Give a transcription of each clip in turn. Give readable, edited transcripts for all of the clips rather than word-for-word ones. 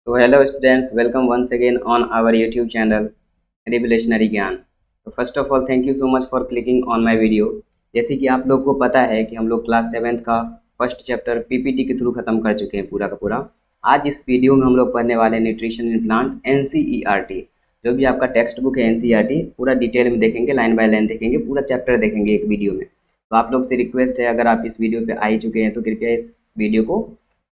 So hello students, welcome once again on our YouTube channel Revolutionary ज्ञान। तो first of all thank you so much for clicking on my video. जैसे कि आप लोग को पता है कि हम लोग क्लास 7th का फर्स्ट चैप्टर पीपीटी के थ्रू खत्म कर चुके हैं पूरा का पूरा। आज इस वीडियो में हम लोग पढ़ने वाले हैं न्यूट्रिशन इन प्लांट एनसीईआरटी। जो भी आपका टेक्स्ट बुक है एनसीईआरटी पूरा डिटेल में देखेंगे, लाइन बाय लाइन देखेंगे, पूरा चैप्टर देखेंगे एक वीडियो में। तो आप लोग से रिक्वेस्ट है, अगर आप इस वीडियो पे आ ही चुके हैं तो कृपया इस वीडियो को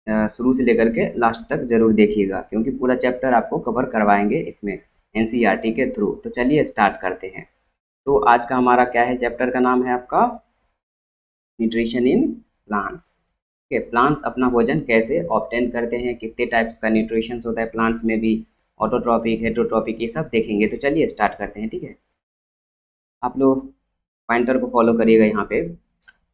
शुरू से लेकर के लास्ट तक जरूर देखिएगा, क्योंकि पूरा चैप्टर आपको कवर करवाएंगे इसमें एनसीईआरटी के थ्रू। तो चलिए स्टार्ट करते हैं। तो आज का हमारा क्या है, चैप्टर का नाम है आपका न्यूट्रिशन इन प्लांट्स। ठीक है, प्लांट्स अपना भोजन कैसे ऑब्टेन करते हैं, कितने टाइप्स का न्यूट्रिशन होता है प्लांट्स में भी, ऑटोट्रॉपिक हेटेरोट्रॉपिक, ये सब देखेंगे। तो चलिए स्टार्ट करते हैं। ठीक है, आप लोग पॉइंटर को फॉलो करिएगा यहाँ पे।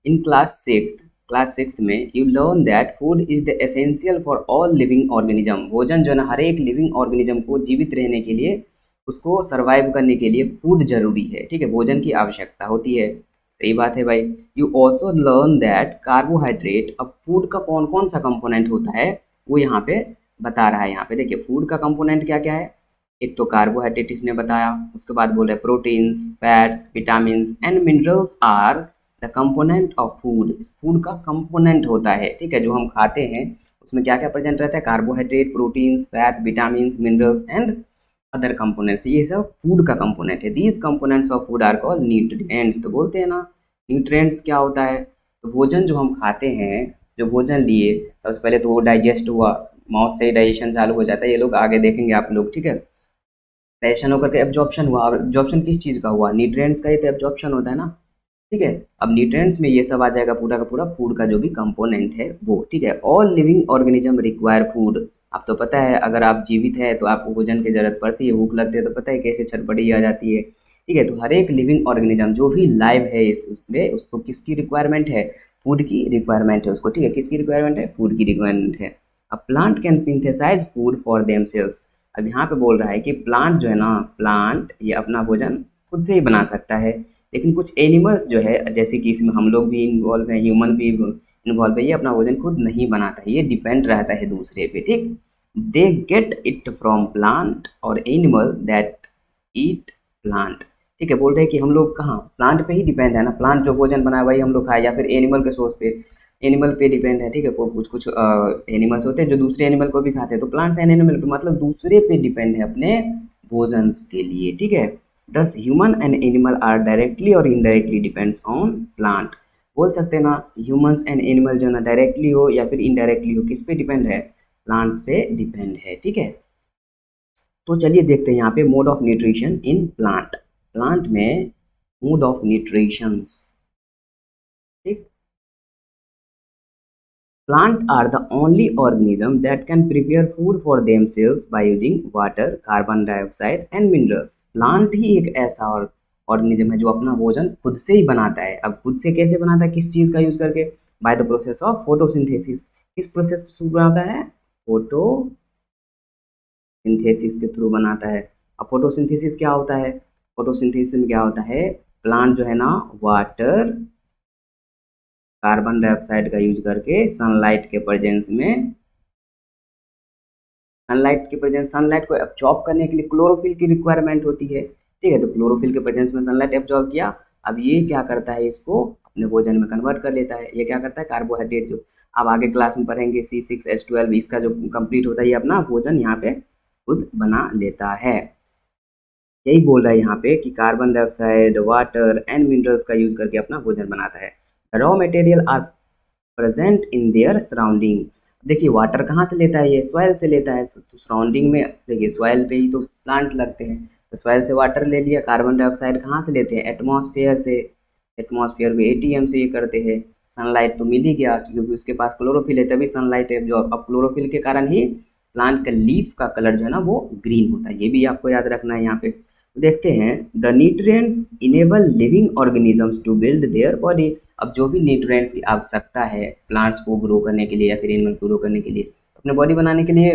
इन क्लास सिक्स में you learn that food is the essential for all living organism. भोजन जो है ना, हर एक लिविंग ऑर्गेनिज्म को जीवित रहने के लिए, उसको सर्वाइव करने के लिए फूड जरूरी है। ठीक है, भोजन की आवश्यकता होती है। सही बात है भाई। You also learn that carbohydrate, अब फूड का कौन कौन सा कंपोनेंट होता है वो यहाँ पे बता रहा है। यहाँ पे देखिए फूड का कंपोनेंट क्या क्या है। एक तो कार्बोहाइड्रेट इसने बताया, उसके बाद बोल रहे proteins, fats, vitamin and minerals are the component of food. इस फूड का कंपोनेंट होता है, ठीक है, जो हम खाते हैं उसमें क्या क्या प्रेजेंट रहता है, carbohydrate, proteins, fat, vitamin, minerals and other components. ये सब फूड का कंपोनेंट है। These components of food are called nutrients. तो बोलते हैं ना, न्यूट्रिएंट्स क्या होता है। तो भोजन जो हम खाते हैं, जो भोजन लिए सबसे पहले तो वो डाइजेस्ट हुआ, माउथ से ही डाइजेशन चालू हो जाता है। ये लोग आगे देखेंगे आप लोग। ठीक है, डाइजेशन होकर के एब्जॉर्प्शन हुआ। और एब्जॉर्प्शन किस चीज़ का हुआ, न्यूट्रिएंट्स का ही तो एब्जॉर्प्शन होता है ना। ठीक है, अब न्यूट्रिएंट्स में ये सब आ जाएगा पूरा का पूरा फूड का जो भी कंपोनेंट है वो। ठीक है, all living organism require food. आप तो पता है, अगर आप जीवित है तो आपको भोजन की जरूरत पड़ती है, भूख लगती है तो पता है कैसे छटपटी आ जाती है। ठीक है, तो हर एक लिविंग ऑर्गेनिज्म जो भी लाइव है इस उसमें, उसको किसकी रिक्वायरमेंट है, फूड की रिक्वायरमेंट है उसको। ठीक है, किसकी रिक्वायरमेंट है, फूड की रिक्वायरमेंट है। A plant can synthesise food for themselves. अब यहाँ पे बोल रहा है कि प्लांट जो है ना, प्लांट ये अपना भोजन खुद से ही बना सकता है। लेकिन कुछ एनिमल्स जो है, जैसे कि इसमें हम लोग भी इन्वॉल्व हैं, ह्यूमन भी इन्वॉल्व है, ये अपना भोजन खुद नहीं बनाता है, ये डिपेंड रहता है दूसरे पे। ठीक, they get it from plant और एनिमल दैट ईट प्लांट। ठीक है, बोल रहे हैं कि हम लोग कहाँ, प्लांट पे ही डिपेंड है ना, प्लांट जो भोजन बनाए वही हम लोग खाए, या फिर एनिमल के सोर्स पे, एनिमल पे डिपेंड है। ठीक है, कुछ कुछ एनिमल्स होते हैं जो दूसरे एनिमल को भी खाते हैं। तो प्लांट्स एंड एनिमल पे मतलब दूसरे पे डिपेंड है अपने भोजन के लिए। ठीक है, thus human and animal are directly और इनडायरेक्टली डिपेंड्स ऑन प्लांट। बोल सकते हैं ना, ह्यूमंस एंड एनिमल जो है ना, डायरेक्टली हो या फिर इनडायरेक्टली हो, किस पे डिपेंड है, प्लांट्स पे डिपेंड है। ठीक है, तो चलिए देखते हैं यहाँ पे mode of nutrition in plant. Plant में मोड ऑफ न्यूट्रिशंस। ठीक, plants are the only organism that can prepare food for themselves by using water, carbon dioxide and minerals। Plant ही एक ऐसा और ऑर्गेनिज्म है जो अपना भोजन खुद से ही बनाता है। अब खुद से कैसे बनाता है, किस चीज़ का यूज करके, by the process of photosynthesis. किस प्रोसेस के थ्रू बनाता है, फोटोसिंथेसिस के थ्रू बनाता है। अब फोटोसिंथेसिस क्या होता है, फोटोसिंथेसिस में क्या होता है, प्लांट जो है ना वाटर, कार्बन डाइऑक्साइड का यूज करके सनलाइट के प्रेजेंस में, सनलाइट को एब्जॉर्ब करने के लिए क्लोरोफिल की रिक्वायरमेंट होती है। ठीक है, तो क्लोरोफिल के प्रेजेंस में सनलाइट एब्जॉर्ब किया। अब ये क्या करता है, इसको अपने भोजन में कन्वर्ट कर लेता है। ये क्या करता है, कार्बोहाइड्रेट जो आप आगे क्लास में पढ़ेंगे C6H12, इसका जो कंप्लीट होता है, ये अपना भोजन यहाँ पे खुद बना लेता है। यही बोल रहा है यहाँ पे कि carbon dioxide, water and minerals का यूज करके अपना भोजन बनाता है। Raw material are present in their surrounding. देखिए वाटर कहाँ से लेता है, ये सॉइल से लेता है। तो सराउंडिंग में देखिए सॉइल पे ही तो प्लांट लगते हैं, तो सॉइल से वाटर ले लिया। कार्बन डाइऑक्साइड कहाँ से लेते हैं, एटमॉस्फेयर से, एटमॉस्फेयर को ATM से ये करते हैं। सनलाइट तो मिल ही गया, क्योंकि उसके पास क्लोरोफिल है तभी सनलाइट है। जो अब क्लोरोफिल के कारण ही प्लांट का लीफ का कलर जो है ना वो ग्रीन होता है। ये भी आपको याद रखना है यहाँ पे। देखते हैं, the nutrients enable living organisms to build their body. अब जो भी न्यूट्रिएंट्स की आवश्यकता है प्लांट्स को ग्रो करने के लिए या फिर एनिमल को ग्रो करने के लिए, अपने बॉडी बनाने के लिए,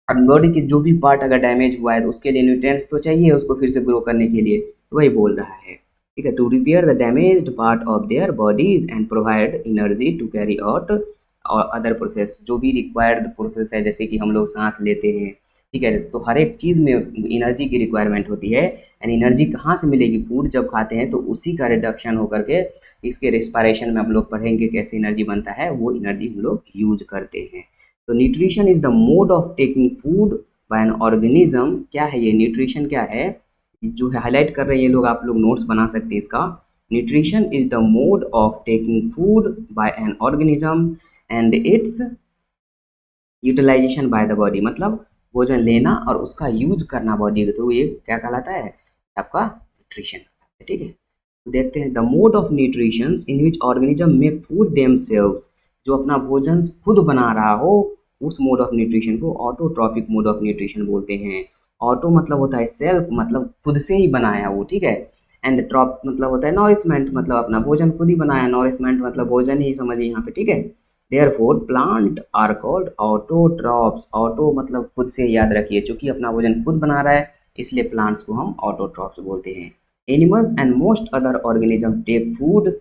अब बॉडी के जो भी पार्ट अगर डैमेज हुआ है तो उसके लिए न्यूट्रिएंट्स तो चाहिए उसको फिर से ग्रो करने के लिए। तो वही बोल रहा है। ठीक है, to repair the damaged part of their bodies and provide energy to carry out और अदर प्रोसेस जो भी रिक्वायर्ड प्रोसेस है, जैसे कि हम लोग सांस लेते हैं, ठीक है, तो हर एक चीज़ में एनर्जी की रिक्वायरमेंट होती है। एंड एनर्जी कहाँ से मिलेगी? फूड जब खाते हैं तो उसी का रिडक्शन होकर के इसके रेस्पिरेशन में हम लोग पढ़ेंगे कैसे एनर्जी बनता है, वो एनर्जी हम लोग यूज करते हैं। तो nutrition is the mode of taking food by an organism. क्या है ये न्यूट्रिशन? क्या है जो है हाईलाइट कर रहे हैं ये लोग, आप लोग नोट्स बना सकते हैं इसका। Nutrition is the mode of taking food by an organism and its utilisation by the body, मतलब भोजन लेना और उसका यूज करना बॉडी के थ्रू, ये क्या कहलाता है? आपका न्यूट्रिशन। ठीक है, तो देखते हैं the mode of nutrition in which organism make food themselves. जो अपना भोजन खुद बना रहा हो उस मोड ऑफ न्यूट्रिशन को ऑटोट्रॉपिक मोड ऑफ न्यूट्रिशन बोलते हैं। ऑटो मतलब होता है सेल्फ, मतलब खुद से ही बनाया वो, ठीक है। एंड ट्रॉप मतलब होता है नॉरिशमेंट, मतलब अपना भोजन खुद ही बनाया, नॉरिशमेंट मतलब भोजन ही समझिए यहाँ पे, ठीक है। Therefore plant are called autotrophs. Auto मतलब खुद से, याद रखिए, चूंकि अपना भोजन खुद बना रहा है इसलिए प्लांट्स को हम ऑटोट्रॉप्स बोलते हैं। Animals and most other organism take food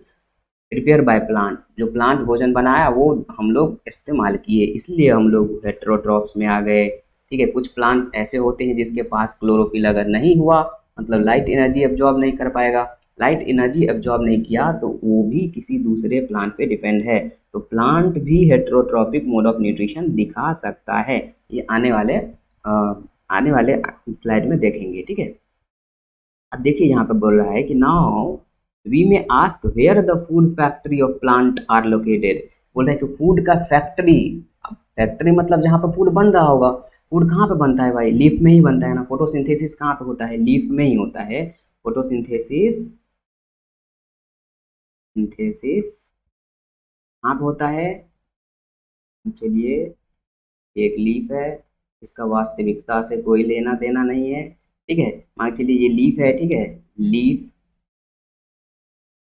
prepare by plant. जो प्लांट भोजन बनाया वो हम लोग इस्तेमाल किए, इसलिए हम लोग हेटेरोट्रॉप्स में आ गए, ठीक है। कुछ प्लांट्स ऐसे होते हैं जिसके पास क्लोरोफिल अगर नहीं हुआ, मतलब लाइट एनर्जी एब्जॉर्ब नहीं कर पाएगा, लाइट एनर्जी एब्जॉर्ब नहीं किया तो वो भी किसी दूसरे प्लांट पे डिपेंड है। तो प्लांट भी हेटेरोट्रॉपिक मोड ऑफ न्यूट्रिशन दिखा सकता है। ये आने वाले स्लाइड में देखेंगे, ठीक है। अब देखिए यहाँ पे बोल रहा है कि now we may ask where the food factory of plant are located. बोल रहे हैं कि फूड का फैक्ट्री, फैक्ट्री मतलब जहाँ पर फूड बन रहा होगा। फूड कहाँ पे बनता है भाई? लीफ में ही बनता है ना। फोटोसिंथेसिस कहाँ पे होता है? लीफ में ही होता है। फोटोसिंथेसिस सिंथेसिस कहाँ पे होता है? चलिए, एक लीफ है, इसका वास्तविकता से कोई लेना देना नहीं है, ठीक है। मान के चलिए ये लीफ है, ठीक है, लीफ।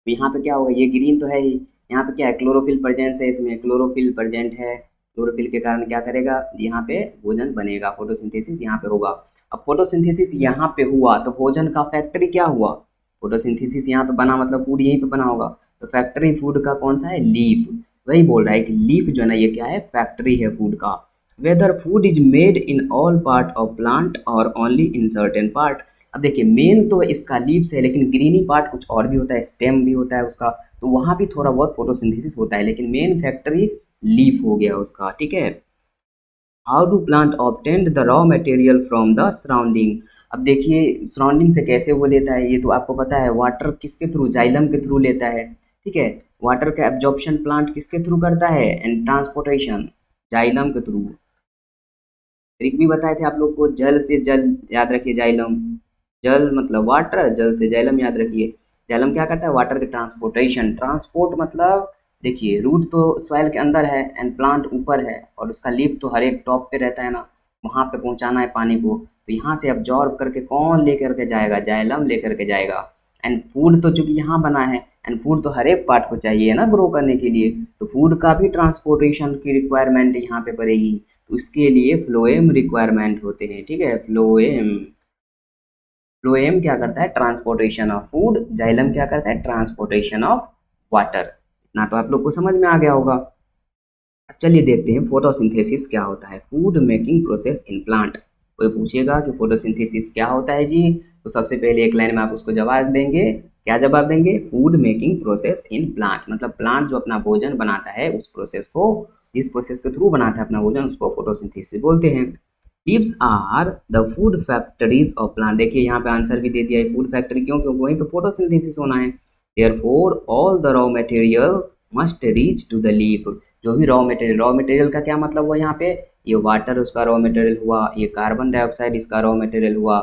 तो यहाँ पे क्या होगा? ये ग्रीन तो है ही, यहाँ पे क्या है? क्लोरोफिल प्रेजेंस है, इसमें क्लोरोफिल प्रेजेंट है। क्लोरोफिल के कारण क्या करेगा? यहाँ पे भोजन बनेगा, फोटोसिंथेसिस यहाँ पे होगा। अब फोटोसिंथेसिस यहाँ पे हुआ तो भोजन का फैक्ट्री क्या हुआ? फोटोसिंथेसिस यहाँ पे बना मतलब फूड यहीं पे बना होगा, तो फैक्ट्री फूड का कौन सा है? लीफ। वही बोल रहा है कि लीफ जो है ना, ये क्या है? फैक्ट्री है फूड का। Whether food is made in all part of plant or only in certain part. अब देखिए मेन तो इसका लीव्स है, लेकिन ग्रीनी पार्ट कुछ और भी होता है, स्टेम भी होता है उसका, तो वहाँ भी थोड़ा बहुत फोटोसिंथेसिस होता है, लेकिन मेन फैक्ट्री लीफ हो गया उसका, ठीक है। How do plant obtained the raw material from the surrounding. अब देखिए सराउंडिंग से कैसे वो लेता है, ये तो आपको पता है। वाटर किसके थ्रू? जाइलम के थ्रू लेता है, ठीक है। वाटर का एब्जॉर्प्शन प्लांट किसके थ्रू करता है? एंड ट्रांसपोर्टेशन जाइलम के थ्रू। ट्रिक भी बताए थे आप लोग को, जल से जल, याद रखिए जाइलम। जल मतलब वाटर, जल से जाइलम, याद रखिए। जाइलम क्या करता है? वाटर के ट्रांसपोर्टेशन। ट्रांसपोर्ट मतलब देखिए रूट तो सॉइल के अंदर है एंड प्लांट ऊपर है, और उसका लीफ तो हर एक टॉप पे रहता है ना, वहाँ पे पहुँचाना है पानी को, तो यहाँ से अब्जॉर्ब करके कौन लेकर के जाएगा? जाइलम लेकर के जाएगा। एंड फूड तो चूंकि यहाँ बना है, एंड फूड तो हर एक पार्ट को चाहिए ना ग्रो करने के लिए, तो फूड का भी ट्रांसपोर्टेशन की रिक्वायरमेंट यहाँ पे पड़ेगी, तो इसके लिए फ्लोएम रिक्वायरमेंट होते हैं, ठीक है। फ्लोएम, फ्लोएम क्या करता है? Transportation of food. जाइलम क्या करता है? Transportation of water. इतना तो आप लोग को समझ में आ गया होगा। अब चलिए देखते हैं फोटोसिंथेसिस क्या होता है, food making process in plant. कोई पूछेगा कि फोटोसिंथेसिस क्या होता है जी, तो सबसे पहले एक लाइन में आप उसको जवाब देंगे। क्या जवाब देंगे? Food making process in plant, मतलब प्लांट जो अपना भोजन बनाता है उस प्रोसेस को, जिस प्रोसेस के थ्रू बनाता है अपना भोजन, उसको फोटोसिंथेसिस बोलते हैं। Leaves are the food factories of plant. देखिए यहाँ पे आंसर भी दे दिया है, फूड फैक्ट्री क्यों? क्योंकि वहीं पे फोटोसिंथेसिस होना है। Therefore all the raw material must reach to the leaf. जो भी रॉ मटेरियल, रॉ मटेरियल का क्या मतलब हुआ यहाँ पे? ये वाटर उसका रॉ मटेरियल हुआ, ये कार्बन डाइऑक्साइड इसका रॉ मटेरियल हुआ,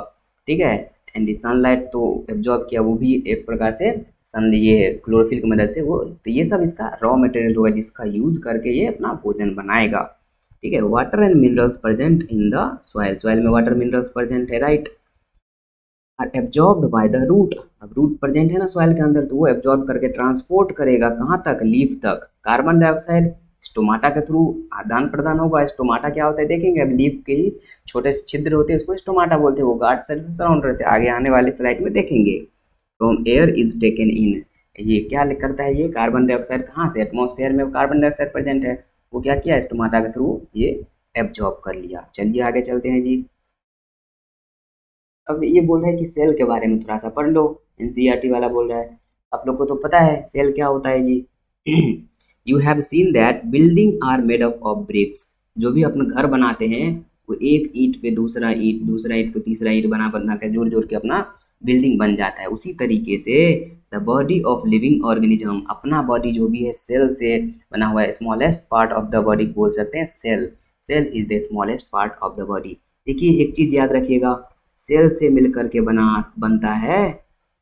ठीक है। एंड सनलाइट तो एब्जॉर्ब किया, वो भी एक प्रकार से सन, ये क्लोरोफिल की मदद से वो, तो ये सब इसका रॉ मटेरियल होगा जिसका यूज करके ये अपना भोजन बनाएगा, ठीक है। Water and minerals present in the soil. Soil में वाटर मिनरल्स प्रेजेंट है, right. Are absorbed by the root. अब रूट प्रेजेंट है ना सॉइल के अंदर, तो वो एब्जॉर्ब करके ट्रांसपोर्ट करेगा कहाँ तक? लीफ तक। कार्बन डाइऑक्साइड स्टोमाटा के थ्रू आदान प्रदान होगा। स्टोमाटा क्या होता है देखेंगे, अब लीफ के ही छोटे से छिद्र होते हैं, उसको स्टोमाटा बोलते हैं, वो गार्ड सेल से सराउंड रहते हैं, आगे आने वाले स्लाइड में देखेंगे। From air is taken in, ये क्या करता है? ये कार्बन डाइऑक्साइड कहाँ से? एटमॉस्फेयर में कार्बन डाइऑक्साइड प्रेजेंट है, वो क्या किया, स्टोमाटा के थ्रू ये एब्जॉर्ब कर लिया। चलिए आगे चलते हैं जी। अब ये बोल रहा है कि सेल के बारे में थोड़ा सा पढ़ लो, एनसीईआरटी वाला बोल रहा है। आप लोग को तो पता है सेल क्या होता है जी। You have seen that building are made up of bricks. जो भी अपना घर बनाते हैं वो एक ईंट पे दूसरा ईंट, दूसरा ईंट पे तीसरा ईंट बना बना के जोड़ जोड़ के अपना बिल्डिंग बन जाता है। उसी तरीके से the body of living organism, अपना बॉडी जो भी है सेल से बना हुआ है। Smallest part of the body बोल सकते हैं cell. Cell is the smallest part of the body. देखिए एक चीज याद रखिएगा, सेल से मिलकर के बनता है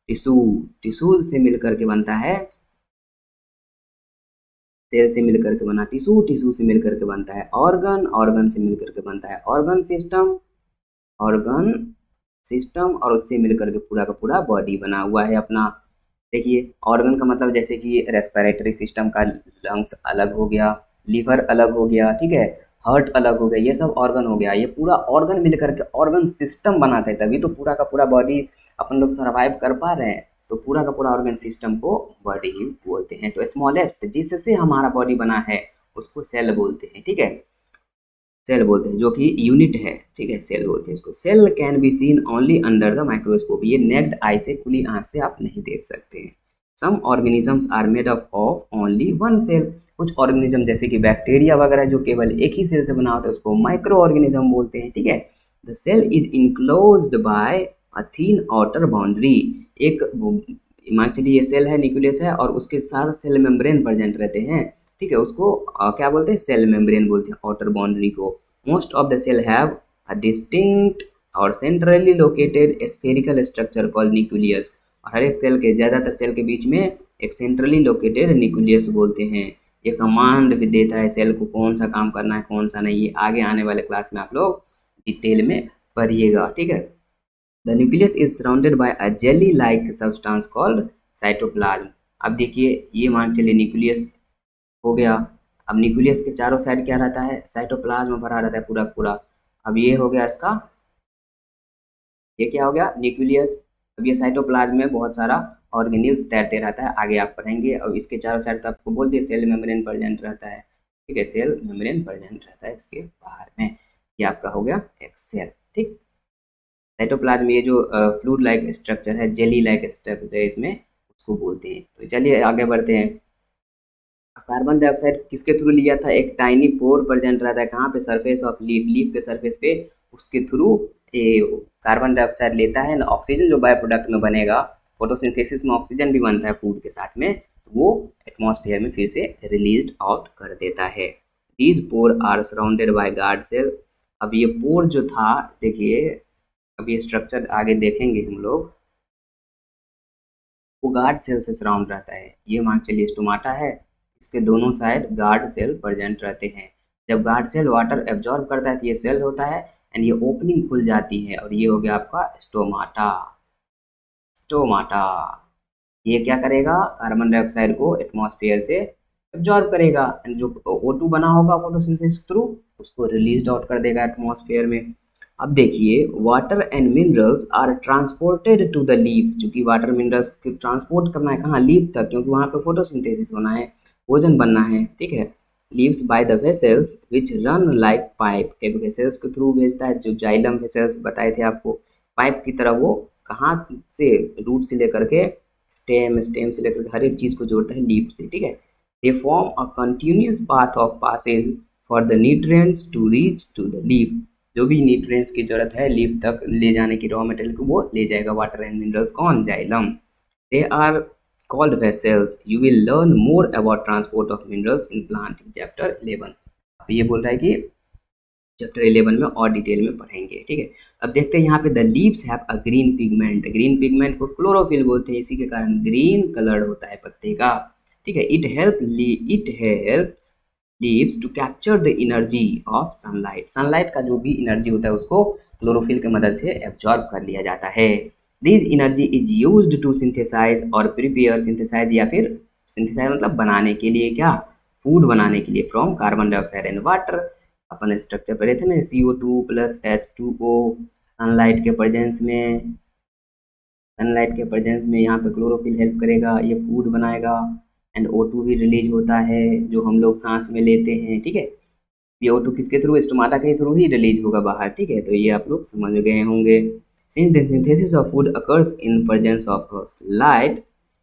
टिश्यू, टिश्यूज से मिलकर के बनता है, सेल से मिलकर के बना टिश्यू, टिश्यू से मिलकर के बनता है ऑर्गन, ऑर्गन से मिलकर के बनता है ऑर्गन सिस्टम, ऑर्गन सिस्टम, और उससे मिलकर के पूरा का पूरा बॉडी बना हुआ है अपना। देखिए ऑर्गन का मतलब जैसे कि रेस्पिरेटरी सिस्टम का लंग्स अलग हो गया, लीवर अलग हो गया, ठीक है, हार्ट अलग हो गया, ये सब ऑर्गन हो गया। ये पूरा ऑर्गन मिलकर के ऑर्गन सिस्टम बनाते हैं, तभी तो पूरा का पूरा बॉडी अपन लोग सर्वाइव कर पा रहे हैं। तो पूरा का पूरा ऑर्गन सिस्टम को बॉडी ही बोलते हैं। तो स्मॉलेस्ट जिससे हमारा बॉडी बना है उसको सेल बोलते हैं, ठीक है, सेल बोलते हैं, जो कि यूनिट है, ठीक है, सेल बोलते हैं इसको। Cell can be seen only under the microscope, ये नेक्ड आई से, खुली आंख से आप नहीं देख सकते हैं। Some organisms are made up of only one cell, कुछ ऑर्गेनिज्म जैसे कि बैक्टीरिया वगैरह जो केवल एक ही सेल से बना होता है उसको माइक्रो ऑर्गेनिज्म बोलते हैं, ठीक है। The cell is enclosed by a thin outer boundary, एक मान चलिए ये सेल है, न्यूक्लियस है, और उसके सारे सेल मेम्ब्रेन प्रेजेंट रहते हैं, ठीक है, उसको क्या बोलते हैं, सेल मेम्ब्रेन बोलते हैं आउटर बाउंड्री को। Most of the cell have a distinct और centrally located spherical structure called nucleus, और हर एक सेल के, ज़्यादातर सेल के बीच में एक सेंट्रली लोकेटेड न्यूक्लियस बोलते हैं। ये कमांड भी देता है सेल को कौन सा काम करना है कौन सा नहीं, ये आगे आने वाले क्लास में आप लोग डिटेल में पढ़िएगा, ठीक है। The nucleus is surrounded by a jelly like substance called cytoplasm. अब देखिए ये मान चलिए न्यूक्लियस हो गया, अब न्यूक्लियस के चारों साइड क्या रहता है, साइटोप्लाज्म भरा रहता है पूरा पूरा। अब ये हो गया इसका, ये क्या हो गया, न्यूक्लियस। अब ये साइटोप्लाज्म में बहुत सारा ऑर्गेनिल्स तैरते रहता है, आगे आप पढ़ेंगे। और इसके चारों साइड तो आपको बोल दिए सेल मेम्ब्रेन प्रेजेंट रहता है, ठीक है, सेल मेम्ब्रेन प्रेजेंट रहता है इसके बाहर में। ये आपका हो गया एक सेल, ठीक। साइटोप्लाज्म ये जो फ्लूइड लाइक स्ट्रक्चर है, जेली लाइक स्ट्रक्चर है इसमें, उसको बोलते हैं। तो चलिए आगे बढ़ते हैं। कार्बन डाइऑक्साइड किसके थ्रू लिया था, एक टाइनी पोर प्रेजेंट रहता है कहाँ पे, सरफेस ऑफ लीफ, लीफ के सरफेस पे, उसके थ्रू ये कार्बन डाइऑक्साइड लेता है ना, ऑक्सीजन जो बाय प्रोडक्ट में बनेगा, फोटोसिंथेसिस में ऑक्सीजन भी बनता है फूड के साथ में, तो वो एटमॉस्फेयर में फिर से रिलीज आउट कर देता है। These pore are surrounded by guard cell. अब ये पोर जो था, देखिए अब ये स्ट्रक्चर आगे देखेंगे हम लोग, वो गार्ड सेल से सराउंड रहता है। ये मान चलिए स्टोमाटा है, इसके दोनों साइड गार्ड सेल प्रेजेंट रहते हैं। जब गार्ड सेल वाटर एब्जॉर्ब करता है तो ये सेल होता है, एंड ये ओपनिंग खुल जाती है, और ये हो गया आपका स्टोमाटा। स्टोमाटा ये क्या करेगा, कार्बन डाइऑक्साइड को एटमॉस्फेयर से एब्जॉर्ब करेगा, एंड जो O2 बना होगा फोटोसिंथेसिस थ्रू, उसको रिलीज आउट कर देगा एटमॉस्फेयर में। अब देखिए water and minerals are transported to the leaf, क्योंकि वाटर मिनरल्स को ट्रांसपोर्ट करना है कहाँ, लीफ तक, क्योंकि वहाँ पे फोटोसिंथेसिस होना है, भोजन बनना है, ठीक है। Leaves by the vessels which run like pipe, एक वेसल्स के थ्रू भेजता है, जो जाइलम वेसल्स बताए थे आपको, पाइप की तरह वो कहाँ से, रूट से लेकर के स्टेम, स्टेम से लेकर हर एक चीज़ को जोड़ता है लीफ से, ठीक है। They form a continuous path of passage for the nutrients to reach to the leaf, जो भी न्यूट्रिएंट्स की जरूरत है लीफ तक ले जाने की, रॉ मटेरियल को वो ले जाएगा, वाटर एंड मिनरल्स कौन, xylem. They are called vessels. You will learn more about transport of minerals in plant in chapter 11। अब ये बोल रहा है कि चैप्टर 11 में और डिटेल में पढ़ेंगे, ठीक है। अब देखते हैं यहाँ पे the leaves have a green pigment, green pigment को क्लोरोफिल बोलते हैं, इसी के कारण ग्रीन कलर होता है पत्ते का, ठीक है। It helps leaves to capture the energy of sunlight, sunlight का जो भी एनर्जी होता है उसको क्लोरोफिल की मदद से एब्जॉर्ब कर लिया जाता है। This energy is used to synthesise और प्रिपेयर, सिंथेसाइज या फिर सिंथेसाइज मतलब बनाने के लिए, क्या, फूड बनाने के लिए, from carbon dioxide and water. Upon structure पढ़े थे ना, CO2 + H2O, सनलाइट के प्रेजेंस में, सनलाइट के प्रेजेंस में यहाँ पे क्लोरोफिल हेल्प करेगा, ये फूड बनाएगा, एंड O2 भी रिलीज होता है जो हम लोग सांस में लेते हैं, ठीक है। ये O2 किसके थ्रू, स्टोमाटा के थ्रू ही रिलीज होगा बाहर, ठीक है। तो ये आप लोग समझ गए होंगे। Since the synthesis of food occurs in presence of light,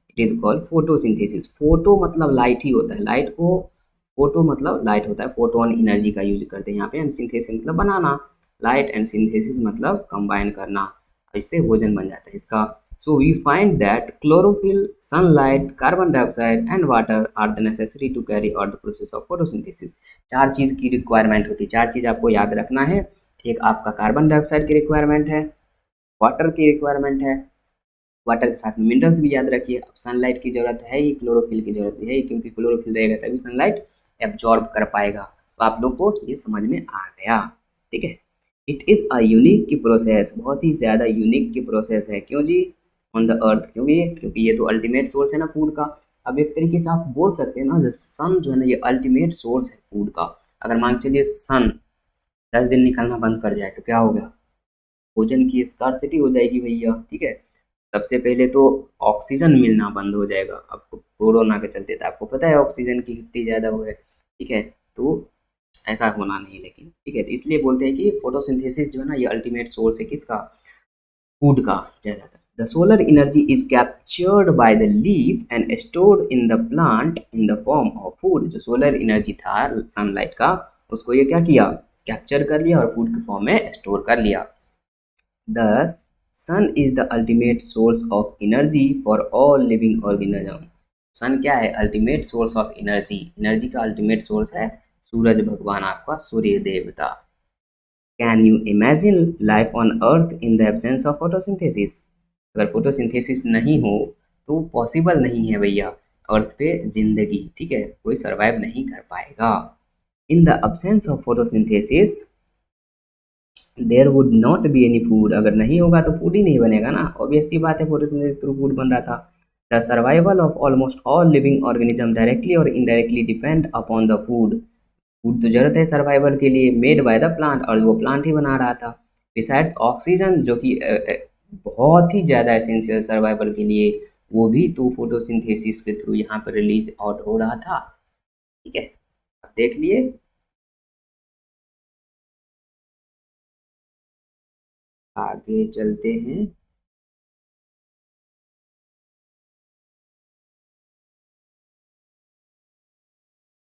it is called photosynthesis. Photo मतलब लाइट ही होता है, लाइट को फोटो मतलब लाइट होता है, फोटोन एनर्जी का यूज करते हैं यहाँ पे। एंड सिंथेसिस मतलब बनाना, लाइट एंड सिंथेसिस मतलब कंबाइन करना, इससे भोजन बन जाता है इसका। So we find that chlorophyll, sunlight, carbon dioxide and water are the necessary to carry out the process of photosynthesis. चार चीज़ की रिक्वायरमेंट होती है, चार चीज़ आपको याद रखना है। एक आपका कार्बन डाइऑक्साइड की रिक्वायरमेंट है, वाटर की रिक्वायरमेंट है, वाटर के साथ में मिनरल्स भी याद रखिए। अब सनलाइट की जरूरत है ही, क्लोरोफिल की जरूरत भी है ही, क्योंकि क्लोरोफिल रहेगा तभी सनलाइट एब्जॉर्ब कर पाएगा। तो आप लोग को ये समझ में आ गया, ठीक है। इट इज़ अ यूनिक की प्रोसेस, बहुत ही ज़्यादा यूनिक की प्रोसेस है। क्यों जी, ऑन द अर्थ, क्योंकि ये तो अल्टीमेट सोर्स है ना फूड का। अब एक तरीके से आप बोल सकते हैं ना, सन जो है ना ये अल्टीमेट सोर्स है फूड का। अगर मान के चलिए सन 10 दिन निकलना बंद कर जाए तो क्या होगा, भोजन की स्कार्सिटी हो जाएगी भैया, ठीक है। सबसे पहले तो ऑक्सीजन मिलना बंद हो जाएगा। आपको कोरोना के चलते था, आपको पता है ऑक्सीजन की कितनी ज़्यादा वो है, ठीक है। तो ऐसा होना नहीं, लेकिन ठीक है। तो इसलिए बोलते हैं कि फोटोसिंथेसिस जो है ना ये अल्टीमेट सोर्स है किसका, फूड का ज़्यादातर। The solar energy is captured by the leaf and stored in the plant in the form of food. जो सोलर एनर्जी था सनलाइट का, उसको ये क्या किया, कैप्चर कर लिया और फूड के फॉर्म में स्टोर कर लिया। Thus, sun is the ultimate source of energy for all living organism. सन क्या है, ultimate source of energy, energy का अल्टीमेट सोर्स है सूरज भगवान, आपका सूर्य देवता। Can you imagine life on earth in the absence of photosynthesis. अगर फोटोसिंथेसिस नहीं हो तो पॉसिबल नहीं है भैया अर्थ पे जिंदगी, ठीक है, कोई सरवाइव नहीं कर पाएगा। In the absence of photosynthesis there would not be any food. अगर नहीं होगा तो फूड ही नहीं बनेगा ना, ऑब्वियस सी बात है, फोटोसिंथेसिस थ्रू फूड बन रहा था। The survival of almost all living organism directly और indirectly depend upon the food. Food तो जरूरत है सर्वाइवल के लिए, मेड बाय द प्लांट, और वो प्लांट ही बना रहा था। बिसाइड्स ऑक्सीजन जो कि बहुत ही ज़्यादा एसेंशियल सर्वाइवल के लिए, वो भी तो फोटोसिंथेसिस के थ्रू यहाँ पर रिलीज आउट हो रहा था, ठीक है। अब देख लिए, आगे चलते हैं।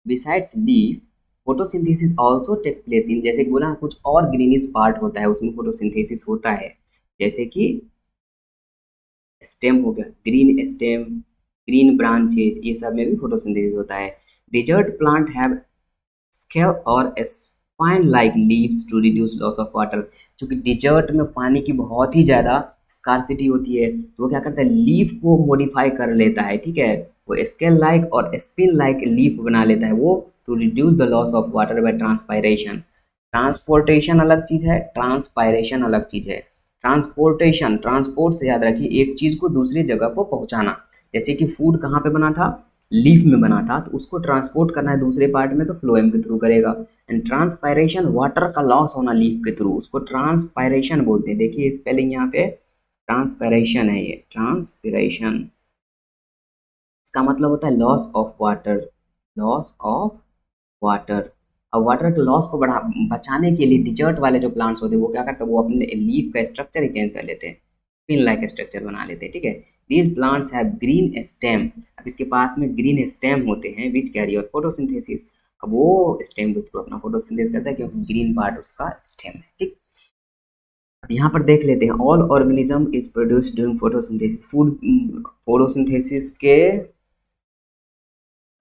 Besides leaf, photosynthesis also take place in, जैसे कि बोला कुछ और ग्रीनिश पार्ट होता है उसमें फोटोसिंथेसिस होता है, जैसे कि स्टेम हो गया, ग्रीन स्टेम, ग्रीन ब्रांचेज, ये सब में भी फोटोसिंथेसिस होता है। डिजर्ट प्लांट हैव स्केल और spine like leaves to reduce loss of water. क्योंकि डिजर्ट में पानी की बहुत ही ज़्यादा स्कार्सिटी होती है, तो वो क्या करता है, लीफ को मॉडिफाई कर लेता है, ठीक है। वो स्केल लाइक और स्पिन लाइक लीफ बना लेता है वो, to reduce the loss of water by transpiration. Transportation अलग चीज़ है, ट्रांसपायरेशन अलग चीज़ है। ट्रांसपोर्टेशन, ट्रांसपोर्ट से याद रखिए एक चीज़ को दूसरी जगह पर पहुंचाना। जैसे कि फूड कहाँ पे बना था, लीफ में बना था, तो उसको ट्रांसपोर्ट करना है दूसरे पार्ट में तो फ्लोएम के थ्रू करेगा। एंड ट्रांसपायरेशन, वाटर का लॉस होना लीफ के थ्रू, उसको ट्रांसपायरेशन बोलते हैं। देखिए स्पेलिंग यहाँ पे ट्रांसपायरेशन है, ये ट्रांसपिरेशन, इसका मतलब होता है loss of water, loss of water. अब वाटर के लॉस को बढ़ा बचाने के लिए डिजर्ट वाले जो प्लांट्स होते हैं वो क्या करते हैं, वो अपने लीफ का स्ट्रक्चर ही चेंज कर लेते हैं, पिन लाइक स्ट्रक्चर बना लेते हैं, ठीक है। These plants have green stem, अब इसके पास में ग्रीन स्टेम होते हैं विच कैरी आउट फोटोसिंथेसिस। अब वो स्टेम के थ्रू अपना फोटोसिंथेसिस करता है क्योंकि ग्रीन पार्ट उसका स्टेम है, ठीक। अब यहाँ पर देख लेते हैं, all organism is produced during photosynthesis. Food photosynthesis के